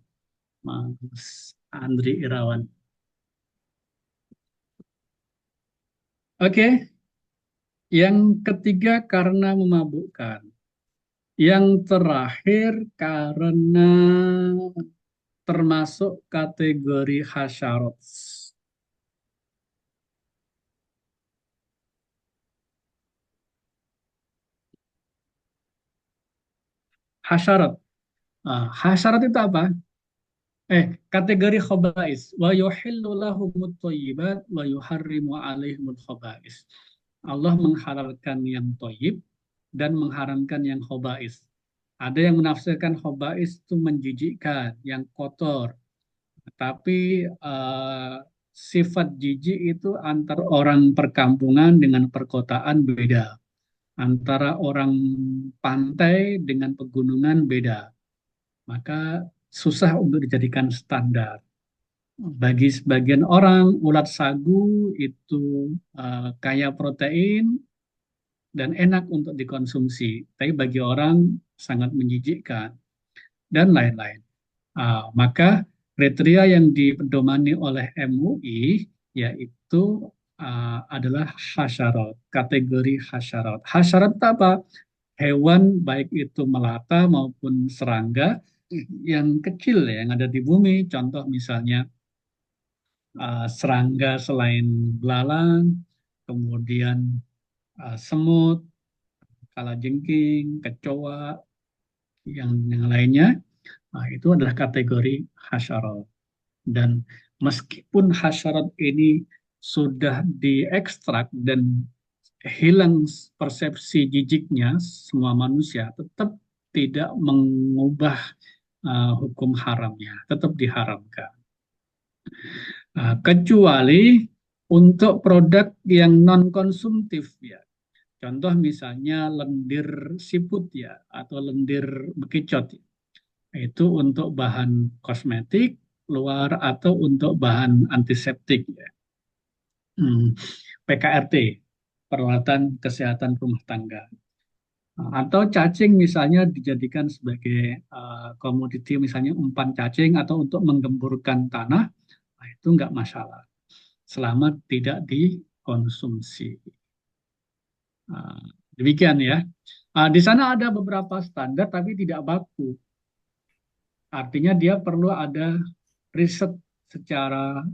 Speaker 2: Mas Andri Irawan. Oke. Yang ketiga karena memabukkan. Yang terakhir karena termasuk kategori hasyarat. Hasyarat. Hasyarat itu apa? Kategori khaba'is. Wa yuhillu lahumut thayyibat wa yuharrimu alaihimul khaba'is. Allah menghalalkan yang thayyib dan mengharamkan yang khaba'is. Ada yang menafsirkan khaba'is itu menjijikkan, yang kotor. Tapi sifat jijik itu antar orang perkampungan dengan perkotaan beda. Antara orang pantai dengan pegunungan beda. Maka susah untuk dijadikan standar. Bagi sebagian orang, ulat sagu itu kaya protein dan enak untuk dikonsumsi. Tapi bagi orang sangat menjijikkan dan lain-lain. Maka kriteria yang dipedomani oleh MUI yaitu adalah hasyarat, kategori hasyarat. Hasyarat apa? Hewan baik itu melata maupun serangga yang kecil yang ada di bumi. Contoh misalnya serangga selain belalang, kemudian semut, kalajengking, kecoa, yang lainnya. Itu adalah kategori hasyarat. Dan meskipun hasyarat ini sudah diekstrak dan hilang persepsi jijiknya semua manusia, tetap tidak mengubah hukum haramnya, tetap diharamkan. Kecuali untuk produk yang non-konsumtif ya. Contoh misalnya lendir siput ya, atau lendir bekicot. Itu untuk bahan kosmetik luar atau untuk bahan antiseptik ya. PKRT, peralatan kesehatan rumah tangga. Atau cacing misalnya dijadikan sebagai komoditi, misalnya umpan cacing atau untuk menggemburkan tanah, nah itu nggak masalah selama tidak dikonsumsi. Demikian ya. Di sana ada beberapa standar tapi tidak baku. Artinya dia perlu ada riset secara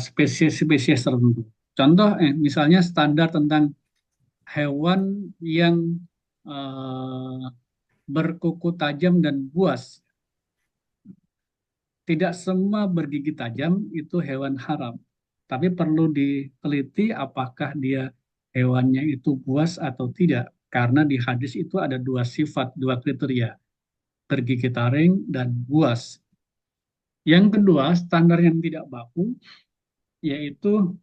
Speaker 2: spesies-spesies tertentu. Contoh, misalnya standar tentang hewan yang berkuku tajam dan buas. Tidak semua bergigi tajam itu hewan haram. Tapi perlu diteliti apakah dia hewannya itu buas atau tidak. Karena di hadis itu ada dua sifat, dua kriteria. Bergigi taring dan buas. Yang kedua, standar yang tidak baku, yaitu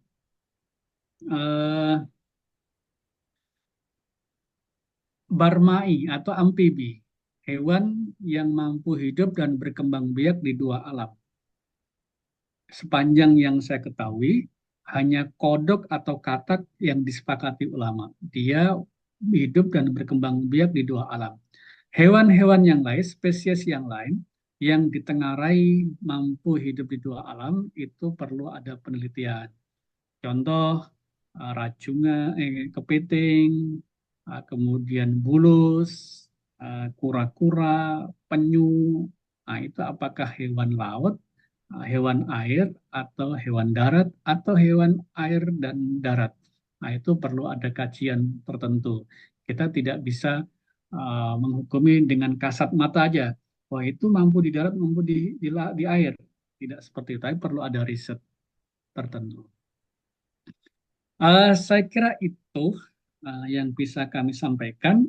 Speaker 2: barmai atau amfibi. Hewan yang mampu hidup dan berkembang biak di dua alam. Sepanjang yang saya ketahui, hanya kodok atau katak yang disepakati ulama. Dia hidup dan berkembang biak di dua alam. Hewan-hewan yang lain, spesies yang lain, yang ditengarai mampu hidup di dua alam, itu perlu ada penelitian. Contoh, racungan, kepiting, kemudian bulus, kura-kura, penyu. Nah, itu apakah hewan laut, hewan air, atau hewan darat, atau hewan air dan darat. Nah, itu perlu ada kajian tertentu. Kita tidak bisa menghukumi dengan kasat mata aja. Wah, itu mampu di darat, mampu di air. Tidak seperti itu, tapi perlu ada riset tertentu. Saya kira itu yang bisa kami sampaikan.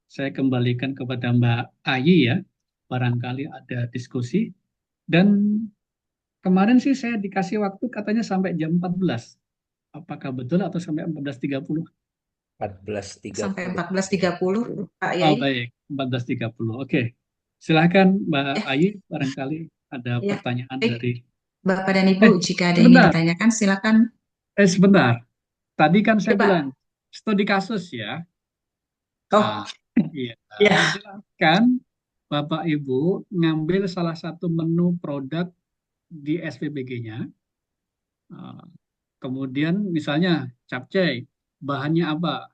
Speaker 2: Saya kembalikan kepada Mbak Ayi ya, barangkali ada diskusi. Dan kemarin sih saya dikasih waktu katanya sampai jam 14. Apakah betul atau sampai 14.30?
Speaker 13: 14.30.
Speaker 1: Sampai 14.30, Pak
Speaker 2: Oh
Speaker 1: Yai.
Speaker 2: baik, 14.30. Oke. Silahkan Mbak Ayi, barangkali ada pertanyaan dari...
Speaker 1: Bapak dan Ibu, jika ada yang ingin ditanyakan, silakan.
Speaker 2: Sebentar. Tadi kan saya
Speaker 1: Coba.
Speaker 2: bilang, studi kasus ya. Iya. Silakan Bapak Ibu ngambil salah satu menu produk di SPBG-nya. Kemudian misalnya capcay, bahannya apa?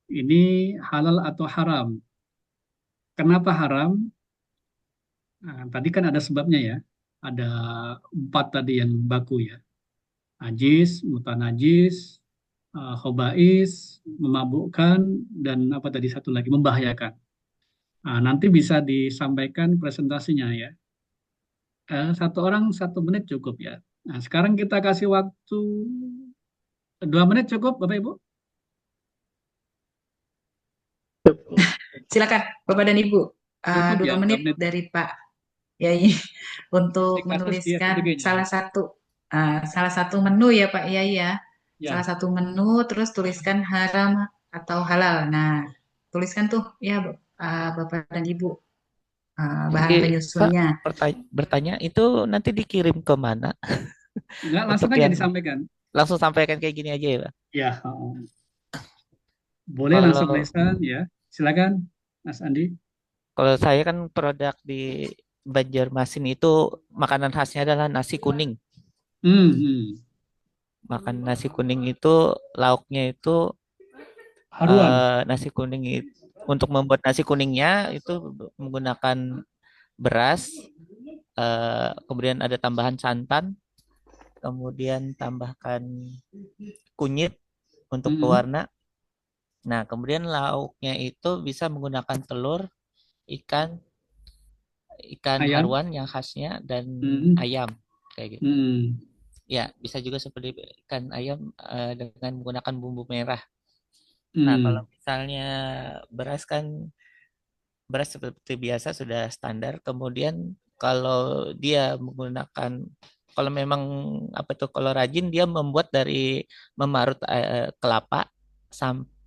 Speaker 2: Ini halal atau haram? Kenapa haram? Tadi kan ada sebabnya ya. Ada 4 tadi yang baku ya. Najis, mutanajis, khobais, memabukkan, dan apa tadi satu lagi, membahayakan. Nanti bisa disampaikan presentasinya ya. 1 orang 1 menit cukup ya. Nah, sekarang kita kasih waktu 2 menit cukup, Bapak Ibu?
Speaker 1: Silakan, Bapak dan Ibu. 2
Speaker 2: ya,
Speaker 1: menit
Speaker 2: 2 menit.
Speaker 1: dari Pak Yai untuk
Speaker 2: Studi kasus di
Speaker 1: menuliskan
Speaker 2: SPBG-nya.
Speaker 1: salah satu menu ya Pak Yai ya.
Speaker 2: Ya.
Speaker 1: Salah satu menu, terus tuliskan haram atau halal. Nah, tuliskan tuh ya Bapak dan Ibu bahan
Speaker 3: Jadi,
Speaker 1: penyusunnya.
Speaker 3: Pak, bertanya itu nanti dikirim ke mana?
Speaker 2: Enggak, langsung aja disampaikan.
Speaker 3: Langsung sampaikan kayak gini aja ya, Pak?
Speaker 2: Ya. Boleh langsung tulisan ya. Silakan, Mas Andi.
Speaker 3: Kalau saya kan produk di Banjarmasin itu makanan khasnya adalah nasi kuning. Makan nasi kuning itu lauknya itu nasi kuning itu, untuk membuat nasi kuningnya itu menggunakan beras, kemudian ada tambahan santan, kemudian tambahkan kunyit untuk pewarna. Nah, kemudian lauknya itu bisa menggunakan telur, ikan ayam haruan yang khasnya, dan ayam kayak gitu. Ya, bisa juga seperti ikan ayam dengan menggunakan bumbu merah. Nah, kalau misalnya beras kan beras seperti biasa sudah standar. Kemudian kalau dia menggunakan, kalau memang kalau rajin dia membuat dari memarut kelapa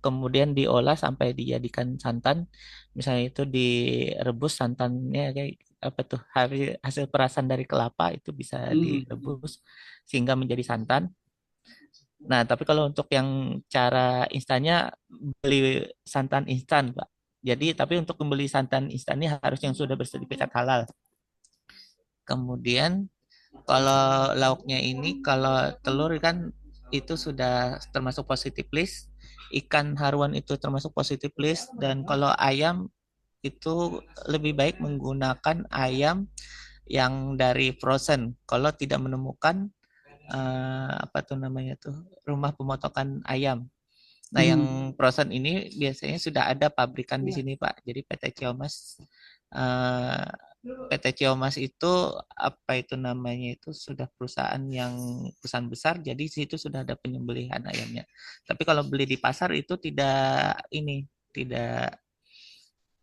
Speaker 3: kemudian diolah sampai dijadikan santan. Misalnya itu direbus santannya kayak apa tuh hasil perasan dari kelapa itu bisa direbus sehingga menjadi santan. Nah, tapi kalau untuk yang cara instannya beli santan instan, Pak. Jadi, tapi untuk membeli santan instan ini harus yang sudah bersertifikat halal. Kemudian kalau lauknya ini, kalau telur kan itu sudah termasuk positive list, ikan haruan itu termasuk positive list, dan kalau ayam itu lebih baik menggunakan ayam yang dari frozen. Kalau tidak menemukan apa tuh namanya tuh rumah pemotongan ayam. Nah, yang frozen ini biasanya sudah ada pabrikan di sini, Pak. Jadi PT Ciomas itu apa itu namanya itu sudah perusahaan besar. Jadi di situ sudah ada penyembelihan ayamnya. Tapi kalau beli di pasar itu tidak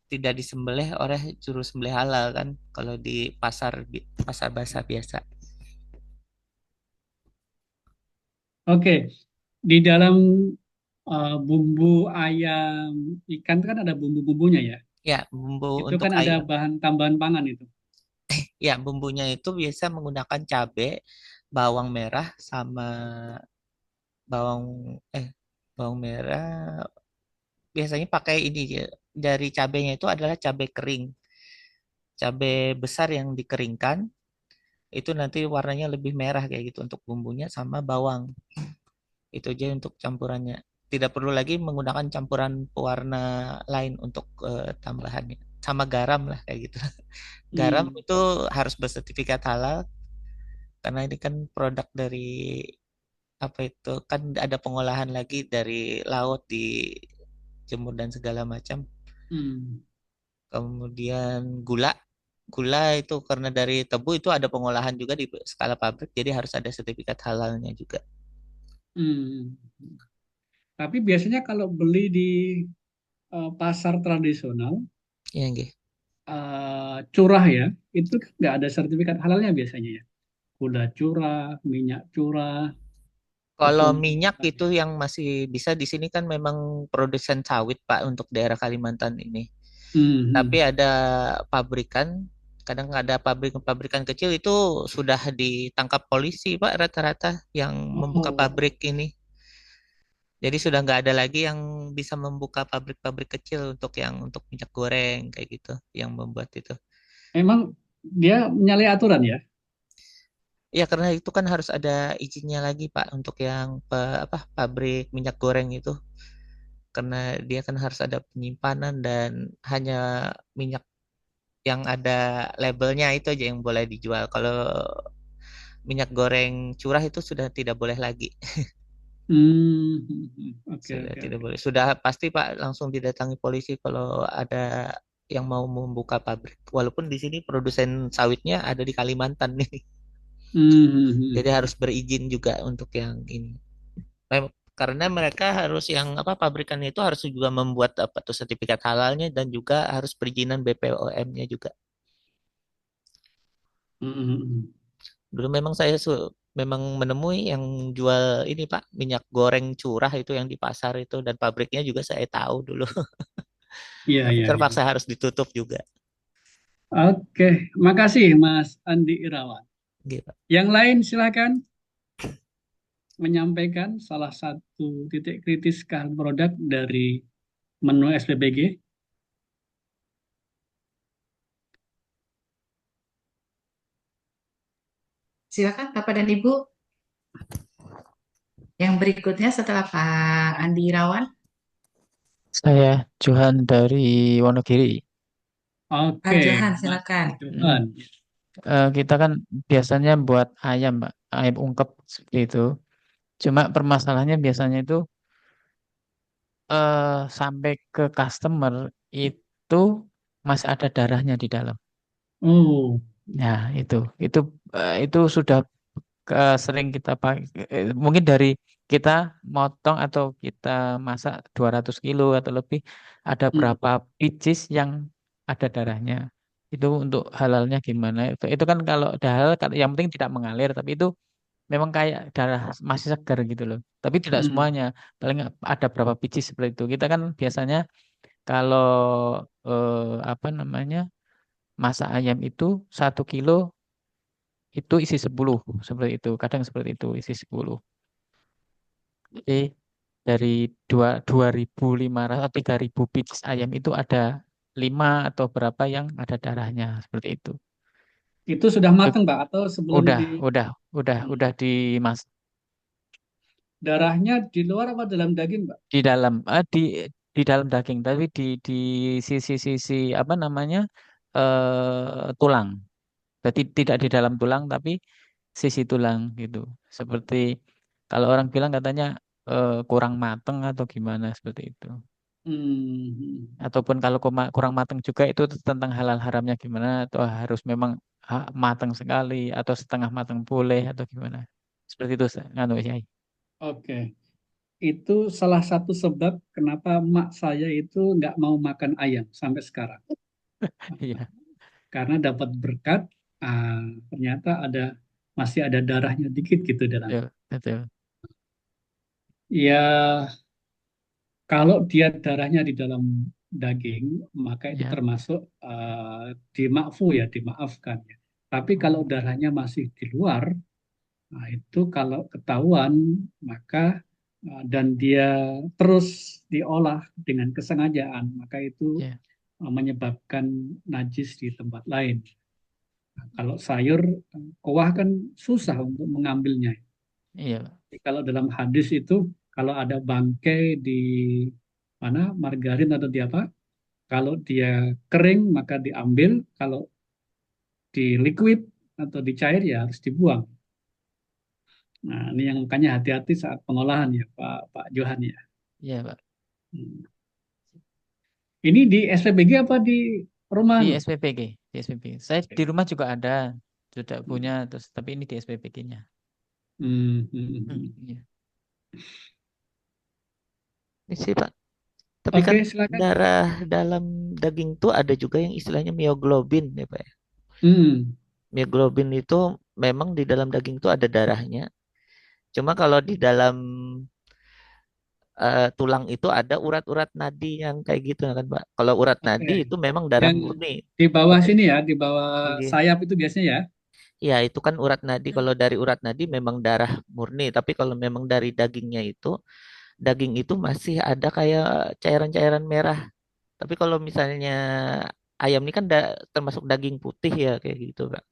Speaker 3: disembelih oleh juru sembelih halal kan kalau di pasar basah biasa.
Speaker 2: Oke, di dalam bumbu ayam ikan kan ada bumbu-bumbunya ya.
Speaker 3: Ya, bumbu
Speaker 2: Itu
Speaker 3: untuk
Speaker 2: kan ada
Speaker 3: ayam.
Speaker 2: bahan tambahan pangan itu.
Speaker 3: Ya, bumbunya itu biasa menggunakan cabai, bawang merah sama bawang bawang merah. Biasanya pakai ini ya. Dari cabainya itu adalah cabai kering. Cabai besar yang dikeringkan itu nanti warnanya lebih merah kayak gitu untuk bumbunya sama bawang. Itu aja untuk campurannya. Tidak perlu lagi menggunakan campuran pewarna lain untuk tambahannya. Sama garam lah kayak gitu. Garam itu harus bersertifikat halal karena ini kan produk dari apa itu kan ada pengolahan lagi dari laut di jemur dan segala macam. Kemudian gula itu karena dari tebu itu ada pengolahan juga di skala pabrik, jadi harus ada sertifikat halalnya juga.
Speaker 2: Tapi biasanya kalau beli di pasar tradisional,
Speaker 3: ya,
Speaker 2: curah ya, itu nggak ada sertifikat halalnya biasanya ya. Gula curah, minyak curah.
Speaker 3: Kalau minyak itu yang masih bisa di sini kan memang produsen sawit Pak untuk daerah Kalimantan ini. Tapi ada pabrikan, kadang ada pabrikan kecil itu sudah ditangkap polisi Pak rata-rata yang membuka pabrik ini. Jadi sudah nggak ada lagi yang bisa membuka pabrik-pabrik kecil untuk minyak goreng kayak gitu, yang membuat itu.
Speaker 2: Emang dia menyalahi aturan ya?
Speaker 3: Ya karena itu kan harus ada izinnya lagi Pak untuk yang pabrik minyak goreng itu. Karena dia kan harus ada penyimpanan dan hanya minyak yang ada labelnya itu aja yang boleh dijual. Kalau minyak goreng curah itu sudah tidak boleh lagi. Sudah tidak boleh. Sudah pasti Pak langsung didatangi polisi kalau ada yang mau membuka pabrik. Walaupun di sini produsen sawitnya ada di Kalimantan nih. Jadi harus berizin juga untuk yang ini. Karena mereka harus pabrikannya itu harus juga membuat sertifikat halalnya dan juga harus perizinan BPOM-nya juga. Dulu memang saya memang menemui yang jual ini Pak, minyak goreng curah itu yang di pasar itu dan pabriknya juga saya tahu dulu. Tapi terpaksa harus ditutup juga.
Speaker 2: Oke, makasih Mas Andi Irawan.
Speaker 3: Gitu.
Speaker 2: Yang lain silakan menyampaikan salah satu titik kritis produk dari menu SPBG.
Speaker 1: Silakan Bapak dan Ibu. Yang berikutnya setelah Pak Andi Irawan.
Speaker 4: Saya Johan dari Wonogiri.
Speaker 1: Pak Johan, silakan.
Speaker 4: Kita kan biasanya buat ayam, Pak, ayam ungkep seperti itu. Cuma permasalahannya biasanya itu sampai ke customer itu masih ada darahnya di dalam. Nah, itu sudah sering kita pakai. Mungkin dari kita motong atau kita masak 200 kilo atau lebih, ada berapa pieces yang ada darahnya. Itu untuk halalnya gimana? Itu kan kalau udah halal, yang penting tidak mengalir, tapi itu memang kayak darah masih segar gitu loh. Tapi tidak semuanya. Paling ada berapa biji seperti itu. Kita kan biasanya kalau apa namanya masak ayam itu 1 kilo itu isi 10 seperti itu. Kadang seperti itu isi 10. Jadi dari 2.500 atau 3.000 biji ayam itu ada 5 atau berapa yang ada darahnya seperti itu.
Speaker 2: Itu sudah matang, Pak, atau sebelum
Speaker 4: Udah dimas
Speaker 2: darahnya di luar apa dalam daging, Pak?
Speaker 4: di dalam di dalam daging, tapi di sisi-sisi apa namanya tulang. Jadi tidak di dalam tulang, tapi sisi tulang gitu. Seperti kalau orang bilang katanya kurang mateng atau gimana seperti itu. Ataupun kalau kurang mateng juga itu tentang halal haramnya gimana, atau harus memang mateng sekali atau setengah mateng boleh atau gimana. Seperti itu nganu Yai.
Speaker 2: Oke. Itu salah satu sebab kenapa mak saya itu nggak mau makan ayam sampai sekarang.
Speaker 4: Iya.
Speaker 2: Karena dapat berkat, ternyata masih ada darahnya dikit gitu dalam.
Speaker 4: Betul.
Speaker 2: Ya, kalau dia darahnya di dalam daging, maka itu termasuk dimaafkan ya. Tapi kalau darahnya masih di luar, nah itu kalau ketahuan maka dan dia terus diolah dengan kesengajaan, maka itu menyebabkan najis di tempat lain. Nah, kalau sayur kuah kan susah untuk mengambilnya.
Speaker 4: Iya.
Speaker 2: Jadi kalau dalam hadis itu kalau ada bangkai di mana margarin atau di apa, kalau dia kering maka diambil, kalau di liquid atau di cair ya harus dibuang. Nah, ini yang makanya hati-hati saat pengolahan ya Pak Johan ya.
Speaker 4: Iya, Pak.
Speaker 2: Ini di SPBG apa di rumah?
Speaker 4: Di SPBG, Saya di rumah juga ada, sudah punya, terus tapi ini di SPBG-nya. Iya.
Speaker 3: Ini sih Pak. Tapi kan
Speaker 2: silakan.
Speaker 3: darah dalam daging tuh ada juga yang istilahnya mioglobin ya Pak ya. Mioglobin itu memang di dalam daging itu ada darahnya. Cuma kalau di dalam tulang itu ada urat-urat nadi yang kayak gitu kan Pak. Kalau urat nadi itu memang darah
Speaker 2: Yang
Speaker 3: murni.
Speaker 2: di bawah sini ya, di bawah
Speaker 3: Iya.
Speaker 2: sayap itu biasanya ya.
Speaker 3: Ya, itu kan urat nadi. Kalau dari urat nadi memang darah murni. Tapi kalau memang dari dagingnya itu, daging itu masih ada kayak cairan-cairan merah. Tapi kalau misalnya ayam ini kan termasuk daging putih ya kayak gitu, Kak.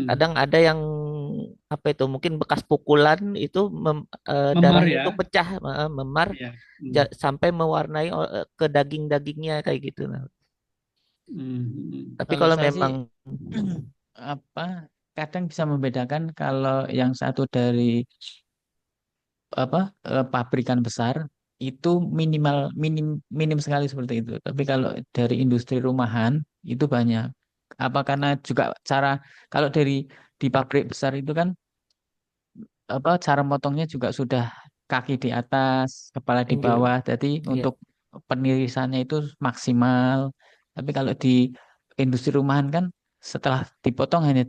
Speaker 3: Kadang ada yang apa itu mungkin bekas pukulan itu
Speaker 2: Memar
Speaker 3: darahnya
Speaker 2: ya.
Speaker 3: itu pecah, memar sampai mewarnai ke daging-dagingnya kayak gitu. Nah. Tapi kalau
Speaker 4: saya
Speaker 3: memang
Speaker 4: apa kadang bisa membedakan kalau yang satu dari pabrikan besar itu minim sekali seperti itu. Tapi kalau dari industri rumahan itu banyak. Apa karena juga kalau di pabrik besar itu kan cara motongnya juga sudah kaki di atas, kepala di bawah. Jadi untuk penirisannya itu maksimal. Tapi kalau di industri rumahan kan setelah dipotong hanya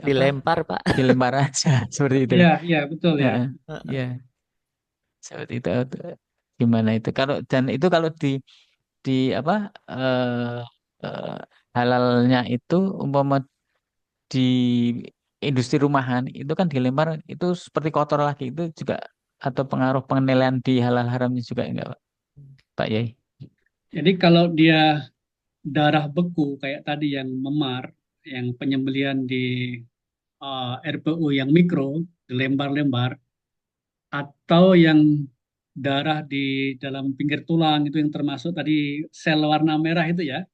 Speaker 3: dilempar Pak.
Speaker 4: Dilempar aja seperti itu.
Speaker 2: Iya betul ya.
Speaker 4: Iya. Seperti itu. Gimana itu? Kalau di apa halalnya itu umpama di industri rumahan itu kan dilempar itu seperti kotor lagi, itu juga atau pengaruh penilaian di halal haramnya juga enggak Pak Yai?
Speaker 2: Jadi kalau dia darah beku kayak tadi yang memar, yang penyembelihan di RPU yang mikro, dilembar-lembar, atau yang darah di dalam pinggir tulang itu yang termasuk tadi sel warna merah itu ya,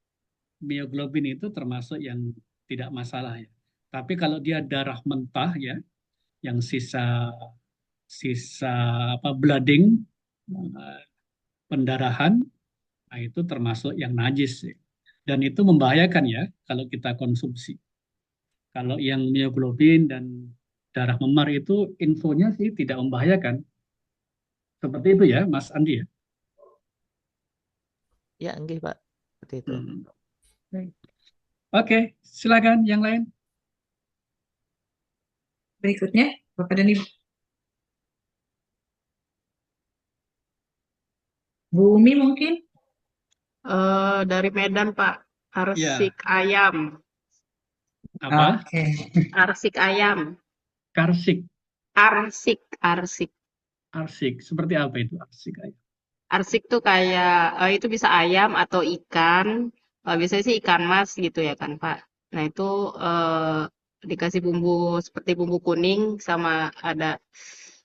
Speaker 2: mioglobin itu termasuk yang tidak masalah ya. Tapi kalau dia darah mentah ya, yang sisa blooding, pendarahan, nah itu termasuk yang najis ya. Dan itu membahayakan ya kalau kita konsumsi. Kalau yang mioglobin dan darah memar itu infonya sih tidak membahayakan. Seperti itu ya, Mas Andi ya?
Speaker 3: Ya, enggak Pak. Seperti itu.
Speaker 2: Oke, silakan yang lain.
Speaker 1: berikutnya, Bapak dan Ibu. Bu Umi mungkin?
Speaker 7: Dari Medan, Pak.
Speaker 2: Ya,
Speaker 7: Arsik ayam.
Speaker 2: apa?
Speaker 1: Oke.
Speaker 7: Arsik ayam.
Speaker 2: Karsik,
Speaker 7: Arsik, arsik.
Speaker 2: arsik. Seperti apa itu arsik ayam?
Speaker 7: Arsik tuh kayak itu bisa ayam atau ikan. Biasanya sih ikan mas gitu ya kan, Pak. Nah, itu dikasih bumbu seperti bumbu kuning sama ada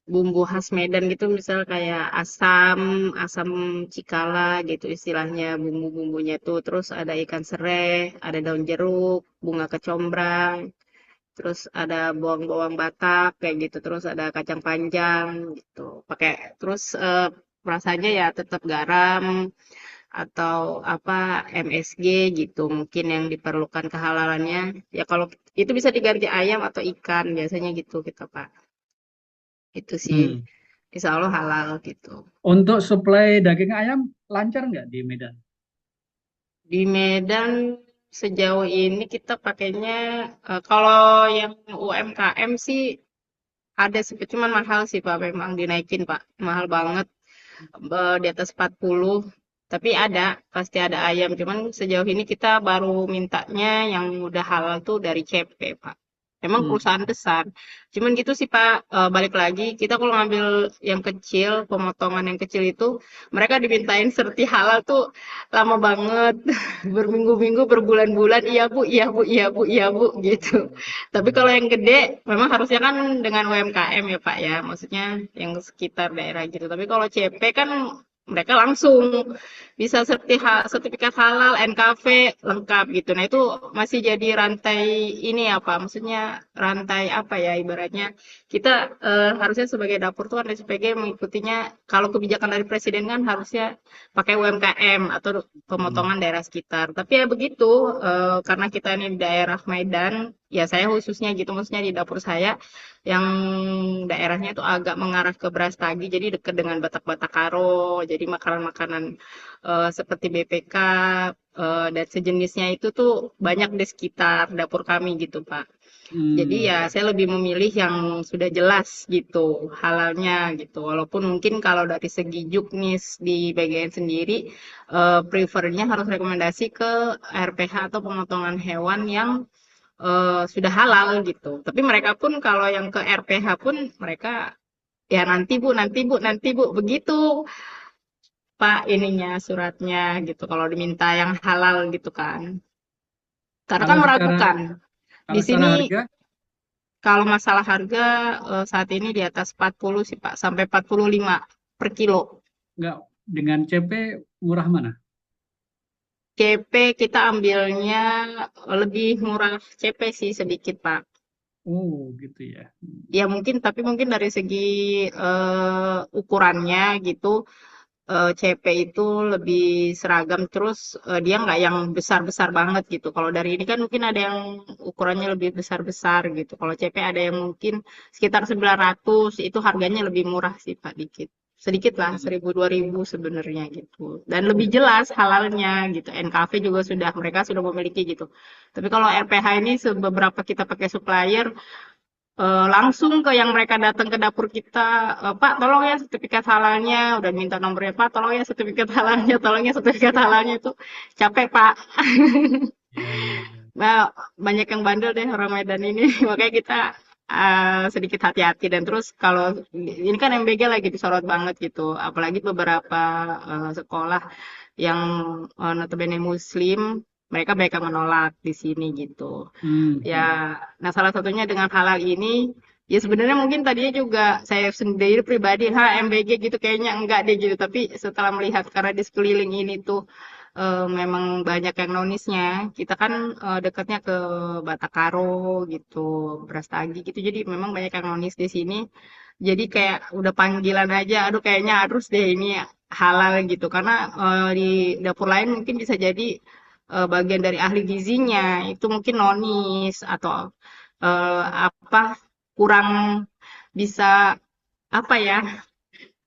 Speaker 7: bumbu khas Medan gitu, misal kayak asam, asam cikala gitu istilahnya bumbu-bumbunya tuh. Terus ada ikan sereh, ada daun jeruk, bunga kecombrang, terus ada bawang-bawang Batak kayak gitu, terus ada kacang panjang gitu. Pakai terus rasanya ya tetap garam atau apa MSG gitu mungkin yang diperlukan kehalalannya. Ya kalau itu bisa diganti ayam atau ikan biasanya gitu kita Pak. Itu sih
Speaker 2: Hmm.
Speaker 7: insya Allah halal gitu.
Speaker 2: Untuk suplai daging ayam lancar nggak di Medan?
Speaker 7: Di Medan sejauh ini kita pakainya kalau yang UMKM sih ada sih, cuman mahal sih Pak, memang dinaikin Pak, mahal banget, di atas 40. Tapi ada, pasti ada ayam. Cuman sejauh ini kita baru mintanya yang udah halal tuh dari CP Pak. Emang
Speaker 2: Hmm.
Speaker 7: perusahaan besar. Cuman gitu sih Pak, balik lagi, kita kalau ngambil yang kecil, pemotongan yang kecil itu, mereka dimintain serti halal tuh lama banget. Berminggu-minggu, berbulan-bulan, iya Bu, iya Bu, iya Bu, iya Bu, gitu. Tapi kalau yang gede, memang harusnya kan dengan UMKM ya Pak ya, maksudnya yang sekitar daerah gitu. Tapi kalau CP kan mereka langsung bisa sertifikat halal, NKV lengkap gitu. Nah itu masih jadi rantai ini apa? Maksudnya rantai apa ya ibaratnya? Kita harusnya sebagai dapur tuh kan SPG mengikutinya. Kalau kebijakan dari presiden kan harusnya pakai UMKM atau pemotongan daerah sekitar. Tapi ya begitu, karena kita ini di daerah Medan, ya saya khususnya gitu, maksudnya di dapur saya yang daerahnya itu agak mengarah ke Brastagi, jadi dekat dengan Batak-Batak Karo, jadi makanan-makanan seperti BPK dan sejenisnya itu tuh banyak di sekitar dapur kami gitu, Pak. Jadi ya saya lebih memilih yang sudah jelas gitu halalnya gitu. Walaupun mungkin kalau dari segi juknis di BGN sendiri prefernya harus rekomendasi ke RPH atau pemotongan hewan yang sudah halal gitu. Tapi mereka pun kalau yang ke RPH pun mereka ya nanti Bu, nanti Bu, nanti Bu begitu Pak ininya suratnya gitu kalau diminta yang halal gitu kan. Karena kan
Speaker 2: Kalau secara
Speaker 7: meragukan. Di
Speaker 2: kalau secara
Speaker 7: sini
Speaker 2: harga
Speaker 7: kalau masalah harga saat ini di atas 40 sih Pak, sampai 45 per kilo.
Speaker 2: nggak dengan CP murah mana?
Speaker 7: CP kita ambilnya lebih murah CP sih sedikit Pak.
Speaker 2: Oh gitu ya.
Speaker 7: Ya mungkin tapi mungkin dari segi ukurannya gitu CP itu lebih seragam terus dia nggak yang besar-besar banget gitu. Kalau dari ini kan mungkin ada yang ukurannya lebih besar-besar gitu. Kalau CP ada yang mungkin sekitar 900 itu harganya lebih murah sih Pak dikit. Sedikit lah 1.000 2.000 sebenarnya gitu. Dan lebih jelas halalnya gitu. NKV juga sudah mereka sudah memiliki gitu. Tapi kalau RPH ini beberapa kita pakai supplier langsung ke yang mereka datang ke dapur kita, Pak tolong ya sertifikat halalnya, udah minta nomornya, Pak tolong ya sertifikat halalnya, tolong ya sertifikat halalnya itu capek Pak. Nah, banyak yang bandel deh orang Medan ini, makanya kita sedikit hati-hati dan terus kalau ini kan MBG lagi disorot banget gitu, apalagi beberapa sekolah yang notabene Muslim, mereka banyak yang menolak di sini gitu. Ya, nah salah satunya dengan halal ini, ya sebenarnya mungkin tadinya juga saya sendiri pribadi, MBG gitu kayaknya enggak deh gitu. Tapi setelah melihat karena di sekeliling ini tuh memang banyak yang nonisnya, kita kan dekatnya ke Batakaro gitu, Brastagi gitu. Jadi memang banyak yang nonis di sini. Jadi kayak udah panggilan aja, aduh kayaknya harus deh ini halal gitu. Karena di dapur lain mungkin bisa jadi bagian dari ahli gizinya itu mungkin nonis atau apa kurang bisa apa ya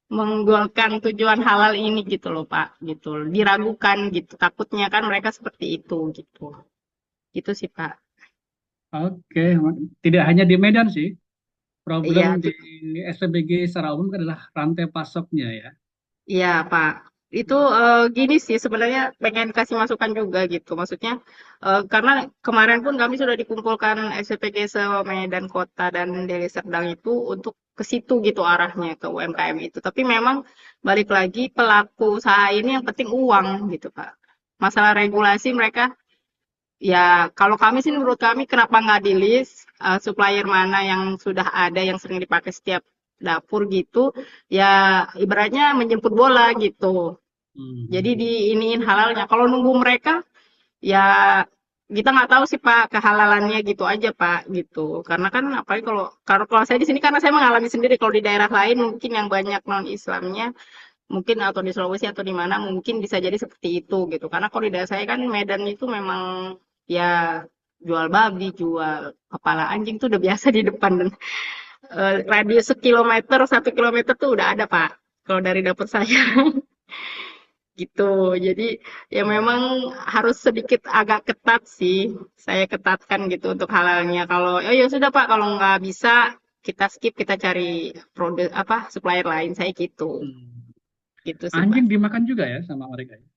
Speaker 7: menggolkan tujuan halal ini gitu loh Pak gitu diragukan gitu takutnya kan mereka seperti itu gitu sih Pak.
Speaker 2: Oke, tidak hanya di Medan sih. Problem
Speaker 7: Iya,
Speaker 2: di SPBG secara umum adalah rantai pasoknya ya.
Speaker 7: iya, Pak. Itu gini sih sebenarnya pengen kasih masukan juga gitu. Maksudnya karena kemarin pun kami sudah dikumpulkan SPG se-Medan Kota dan Deli Serdang itu untuk ke situ gitu arahnya ke UMKM itu. Tapi memang balik lagi pelaku usaha ini yang penting uang gitu, Pak. Masalah regulasi mereka ya kalau kami sih menurut kami kenapa nggak di list supplier mana yang sudah ada yang sering dipakai setiap dapur gitu ya ibaratnya menjemput bola gitu. Jadi diiniin halalnya. Kalau nunggu mereka ya kita nggak tahu sih Pak kehalalannya gitu aja Pak gitu. Karena kan apalagi kalau saya di sini karena saya mengalami sendiri kalau di daerah lain mungkin yang banyak non Islamnya mungkin atau di Sulawesi atau di mana mungkin bisa jadi seperti itu gitu. Karena kalau di daerah saya kan Medan itu memang ya jual babi, jual kepala anjing tuh udah biasa di depan dan radius sekilometer, 1 kilometer tuh udah ada Pak. Kalau dari dapur saya gitu. Jadi ya memang harus sedikit agak ketat sih. Saya ketatkan gitu untuk halalnya. Kalau oh ya sudah Pak, kalau nggak bisa kita skip kita cari produk apa supplier lain saya gitu. Gitu sih Pak.
Speaker 2: Anjing dimakan juga ya sama mereka ya?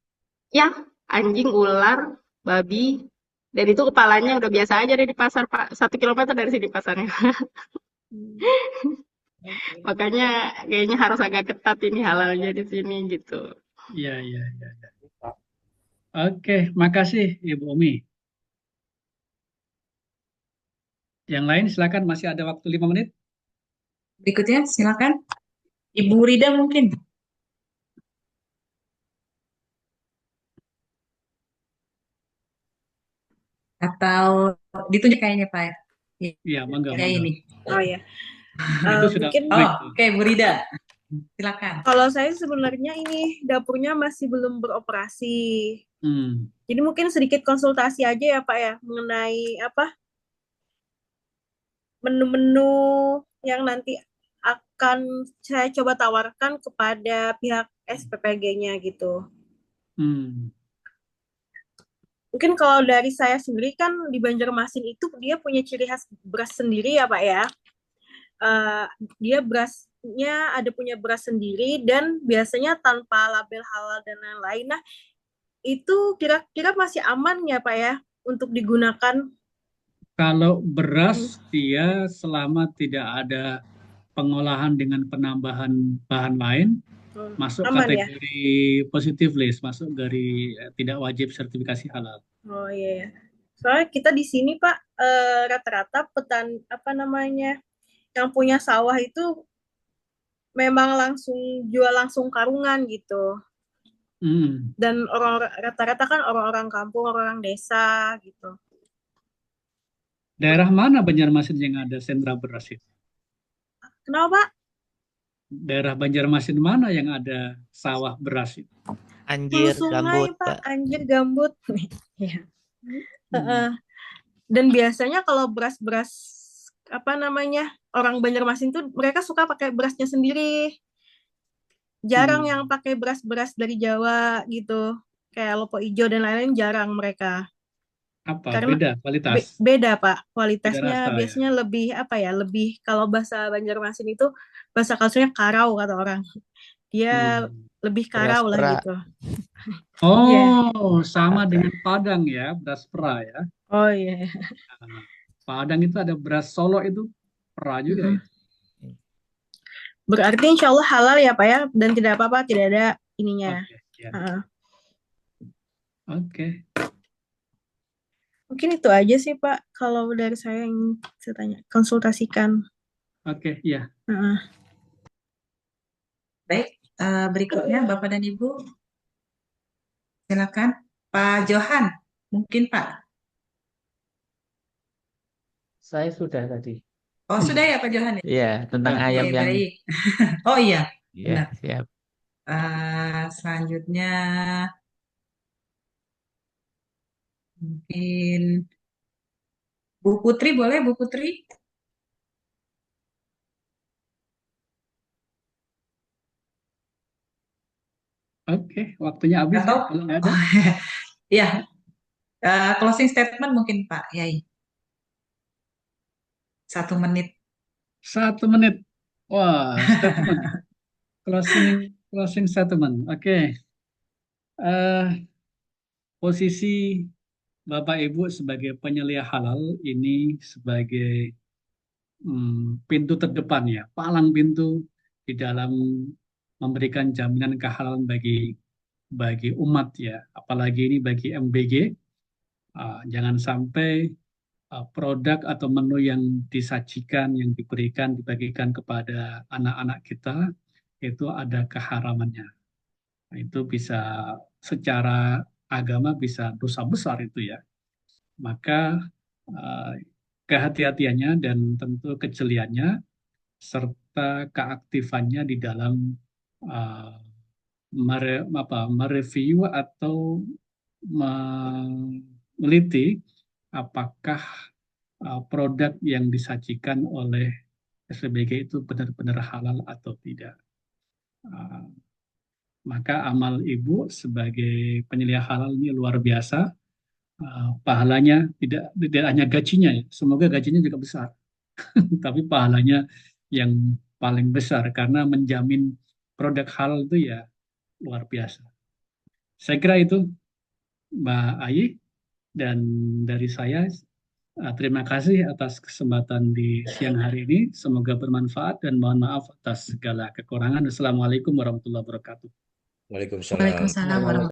Speaker 7: Ya, anjing, ular, babi, dan itu kepalanya udah biasa aja deh di pasar, Pak. 1 kilometer dari sini pasarnya. Makanya kayaknya harus agak ketat ini halalnya di sini gitu.
Speaker 2: Iya, iya, iya. Oke, makasih Ibu Umi. Yang lain silakan, masih ada waktu 5 menit.
Speaker 1: Berikutnya silakan Ibu Rida mungkin. Atau ditunjuk kayaknya Pak.
Speaker 2: Iya, mangga,
Speaker 1: Ya
Speaker 2: mangga.
Speaker 1: ini.
Speaker 11: Oh ya.
Speaker 2: Itu sudah
Speaker 11: Mungkin
Speaker 2: break.
Speaker 1: Oke, Bu Rida. Silakan.
Speaker 11: kalau saya sebenarnya ini dapurnya masih belum beroperasi. Jadi mungkin sedikit konsultasi aja ya Pak ya mengenai apa menu-menu yang nanti akan saya coba tawarkan kepada pihak SPPG-nya gitu. Mungkin kalau dari saya sendiri kan di Banjarmasin itu dia punya ciri khas beras sendiri ya Pak ya. Dia berasnya ada punya beras sendiri dan biasanya tanpa label halal dan lain-lain. Nah, itu kira-kira masih aman ya Pak ya untuk digunakan?
Speaker 2: Kalau beras dia selama tidak ada pengolahan dengan penambahan bahan lain masuk
Speaker 11: aman
Speaker 2: kategori positive list, masuk dari tidak wajib sertifikasi halal.
Speaker 11: Oh iya. Soalnya kita di sini Pak rata-rata apa namanya yang punya sawah itu memang langsung jual langsung karungan gitu. Dan rata-rata kan orang-orang kampung, orang desa gitu.
Speaker 2: Daerah mana Banjarmasin yang ada sentra beras itu?
Speaker 11: Kenapa Pak?
Speaker 2: Daerah Banjarmasin mana yang ada sawah beras itu?
Speaker 3: Anjir,
Speaker 11: Sungai,
Speaker 3: gambut,
Speaker 11: Pak.
Speaker 3: Pak.
Speaker 11: Anjir, gambut. Ya. Dan biasanya kalau beras-beras apa namanya orang Banjarmasin tuh mereka suka pakai berasnya sendiri. Jarang yang pakai beras-beras dari Jawa gitu. Kayak lopo ijo dan lain-lain jarang mereka.
Speaker 2: Apa?
Speaker 11: Karena
Speaker 2: Beda kualitas?
Speaker 11: beda Pak.
Speaker 2: Beda
Speaker 11: Kualitasnya
Speaker 2: rasa,
Speaker 11: biasanya lebih apa ya? Lebih kalau bahasa Banjarmasin itu bahasa kalsunya karau kata orang. Dia lebih karau
Speaker 3: Beras
Speaker 11: lah
Speaker 3: pera.
Speaker 11: gitu.
Speaker 2: Oh, sama dengan Padang ya, beras pera ya.
Speaker 11: Oh iya.
Speaker 2: Nah, Padang itu ada beras Solo itu pera juga ya.
Speaker 11: Berarti insya Allah halal ya Pak ya, dan tidak apa-apa, tidak ada ininya.
Speaker 2: Oke.
Speaker 11: Mungkin itu aja sih Pak, kalau dari saya yang saya tanya, konsultasikan.
Speaker 2: Oke, ya.
Speaker 1: Baik, berikutnya Bapak dan Ibu. Silakan Pak Johan, mungkin Pak.
Speaker 4: Saya sudah tadi.
Speaker 1: Oh sudah ya Pak Johan?
Speaker 4: Iya, tentang ayam
Speaker 1: Oke,
Speaker 4: yang.
Speaker 1: baik. Oh iya.
Speaker 4: Iya,
Speaker 1: Benar.
Speaker 4: siap.
Speaker 1: Selanjutnya mungkin Bu Putri, boleh Bu Putri?
Speaker 2: Oke, waktunya habis
Speaker 1: Atau
Speaker 2: ya, kalau nggak ada.
Speaker 1: ya, closing statement mungkin Pak Yai. 1 menit.
Speaker 2: 1 menit. Wah, statement. Closing statement. Oke. Posisi Bapak Ibu sebagai penyelia halal ini sebagai pintu terdepan ya, palang pintu di dalam memberikan jaminan kehalalan bagi umat ya, apalagi ini bagi MBG. Jangan sampai produk atau menu yang disajikan, yang dibagikan kepada anak-anak kita itu ada keharamannya. Nah, itu bisa secara agama bisa dosa besar itu ya. Maka kehati-hatiannya dan tentu kejeliannya serta keaktifannya di dalam mereview atau meneliti apakah produk yang disajikan oleh SPBG itu benar-benar halal atau tidak. Maka amal ibu sebagai penyelia halal ini luar biasa. Pahalanya tidak hanya gajinya ya, semoga gajinya juga besar, tapi pahalanya yang paling besar karena menjamin produk halal itu ya luar biasa. Saya kira itu Mbak Ayi, dan dari saya terima kasih atas kesempatan di siang hari ini. Semoga bermanfaat dan mohon maaf atas segala kekurangan. Assalamualaikum warahmatullahi wabarakatuh.
Speaker 13: Waalaikumsalam.
Speaker 1: Waalaikumsalam warahmatullahi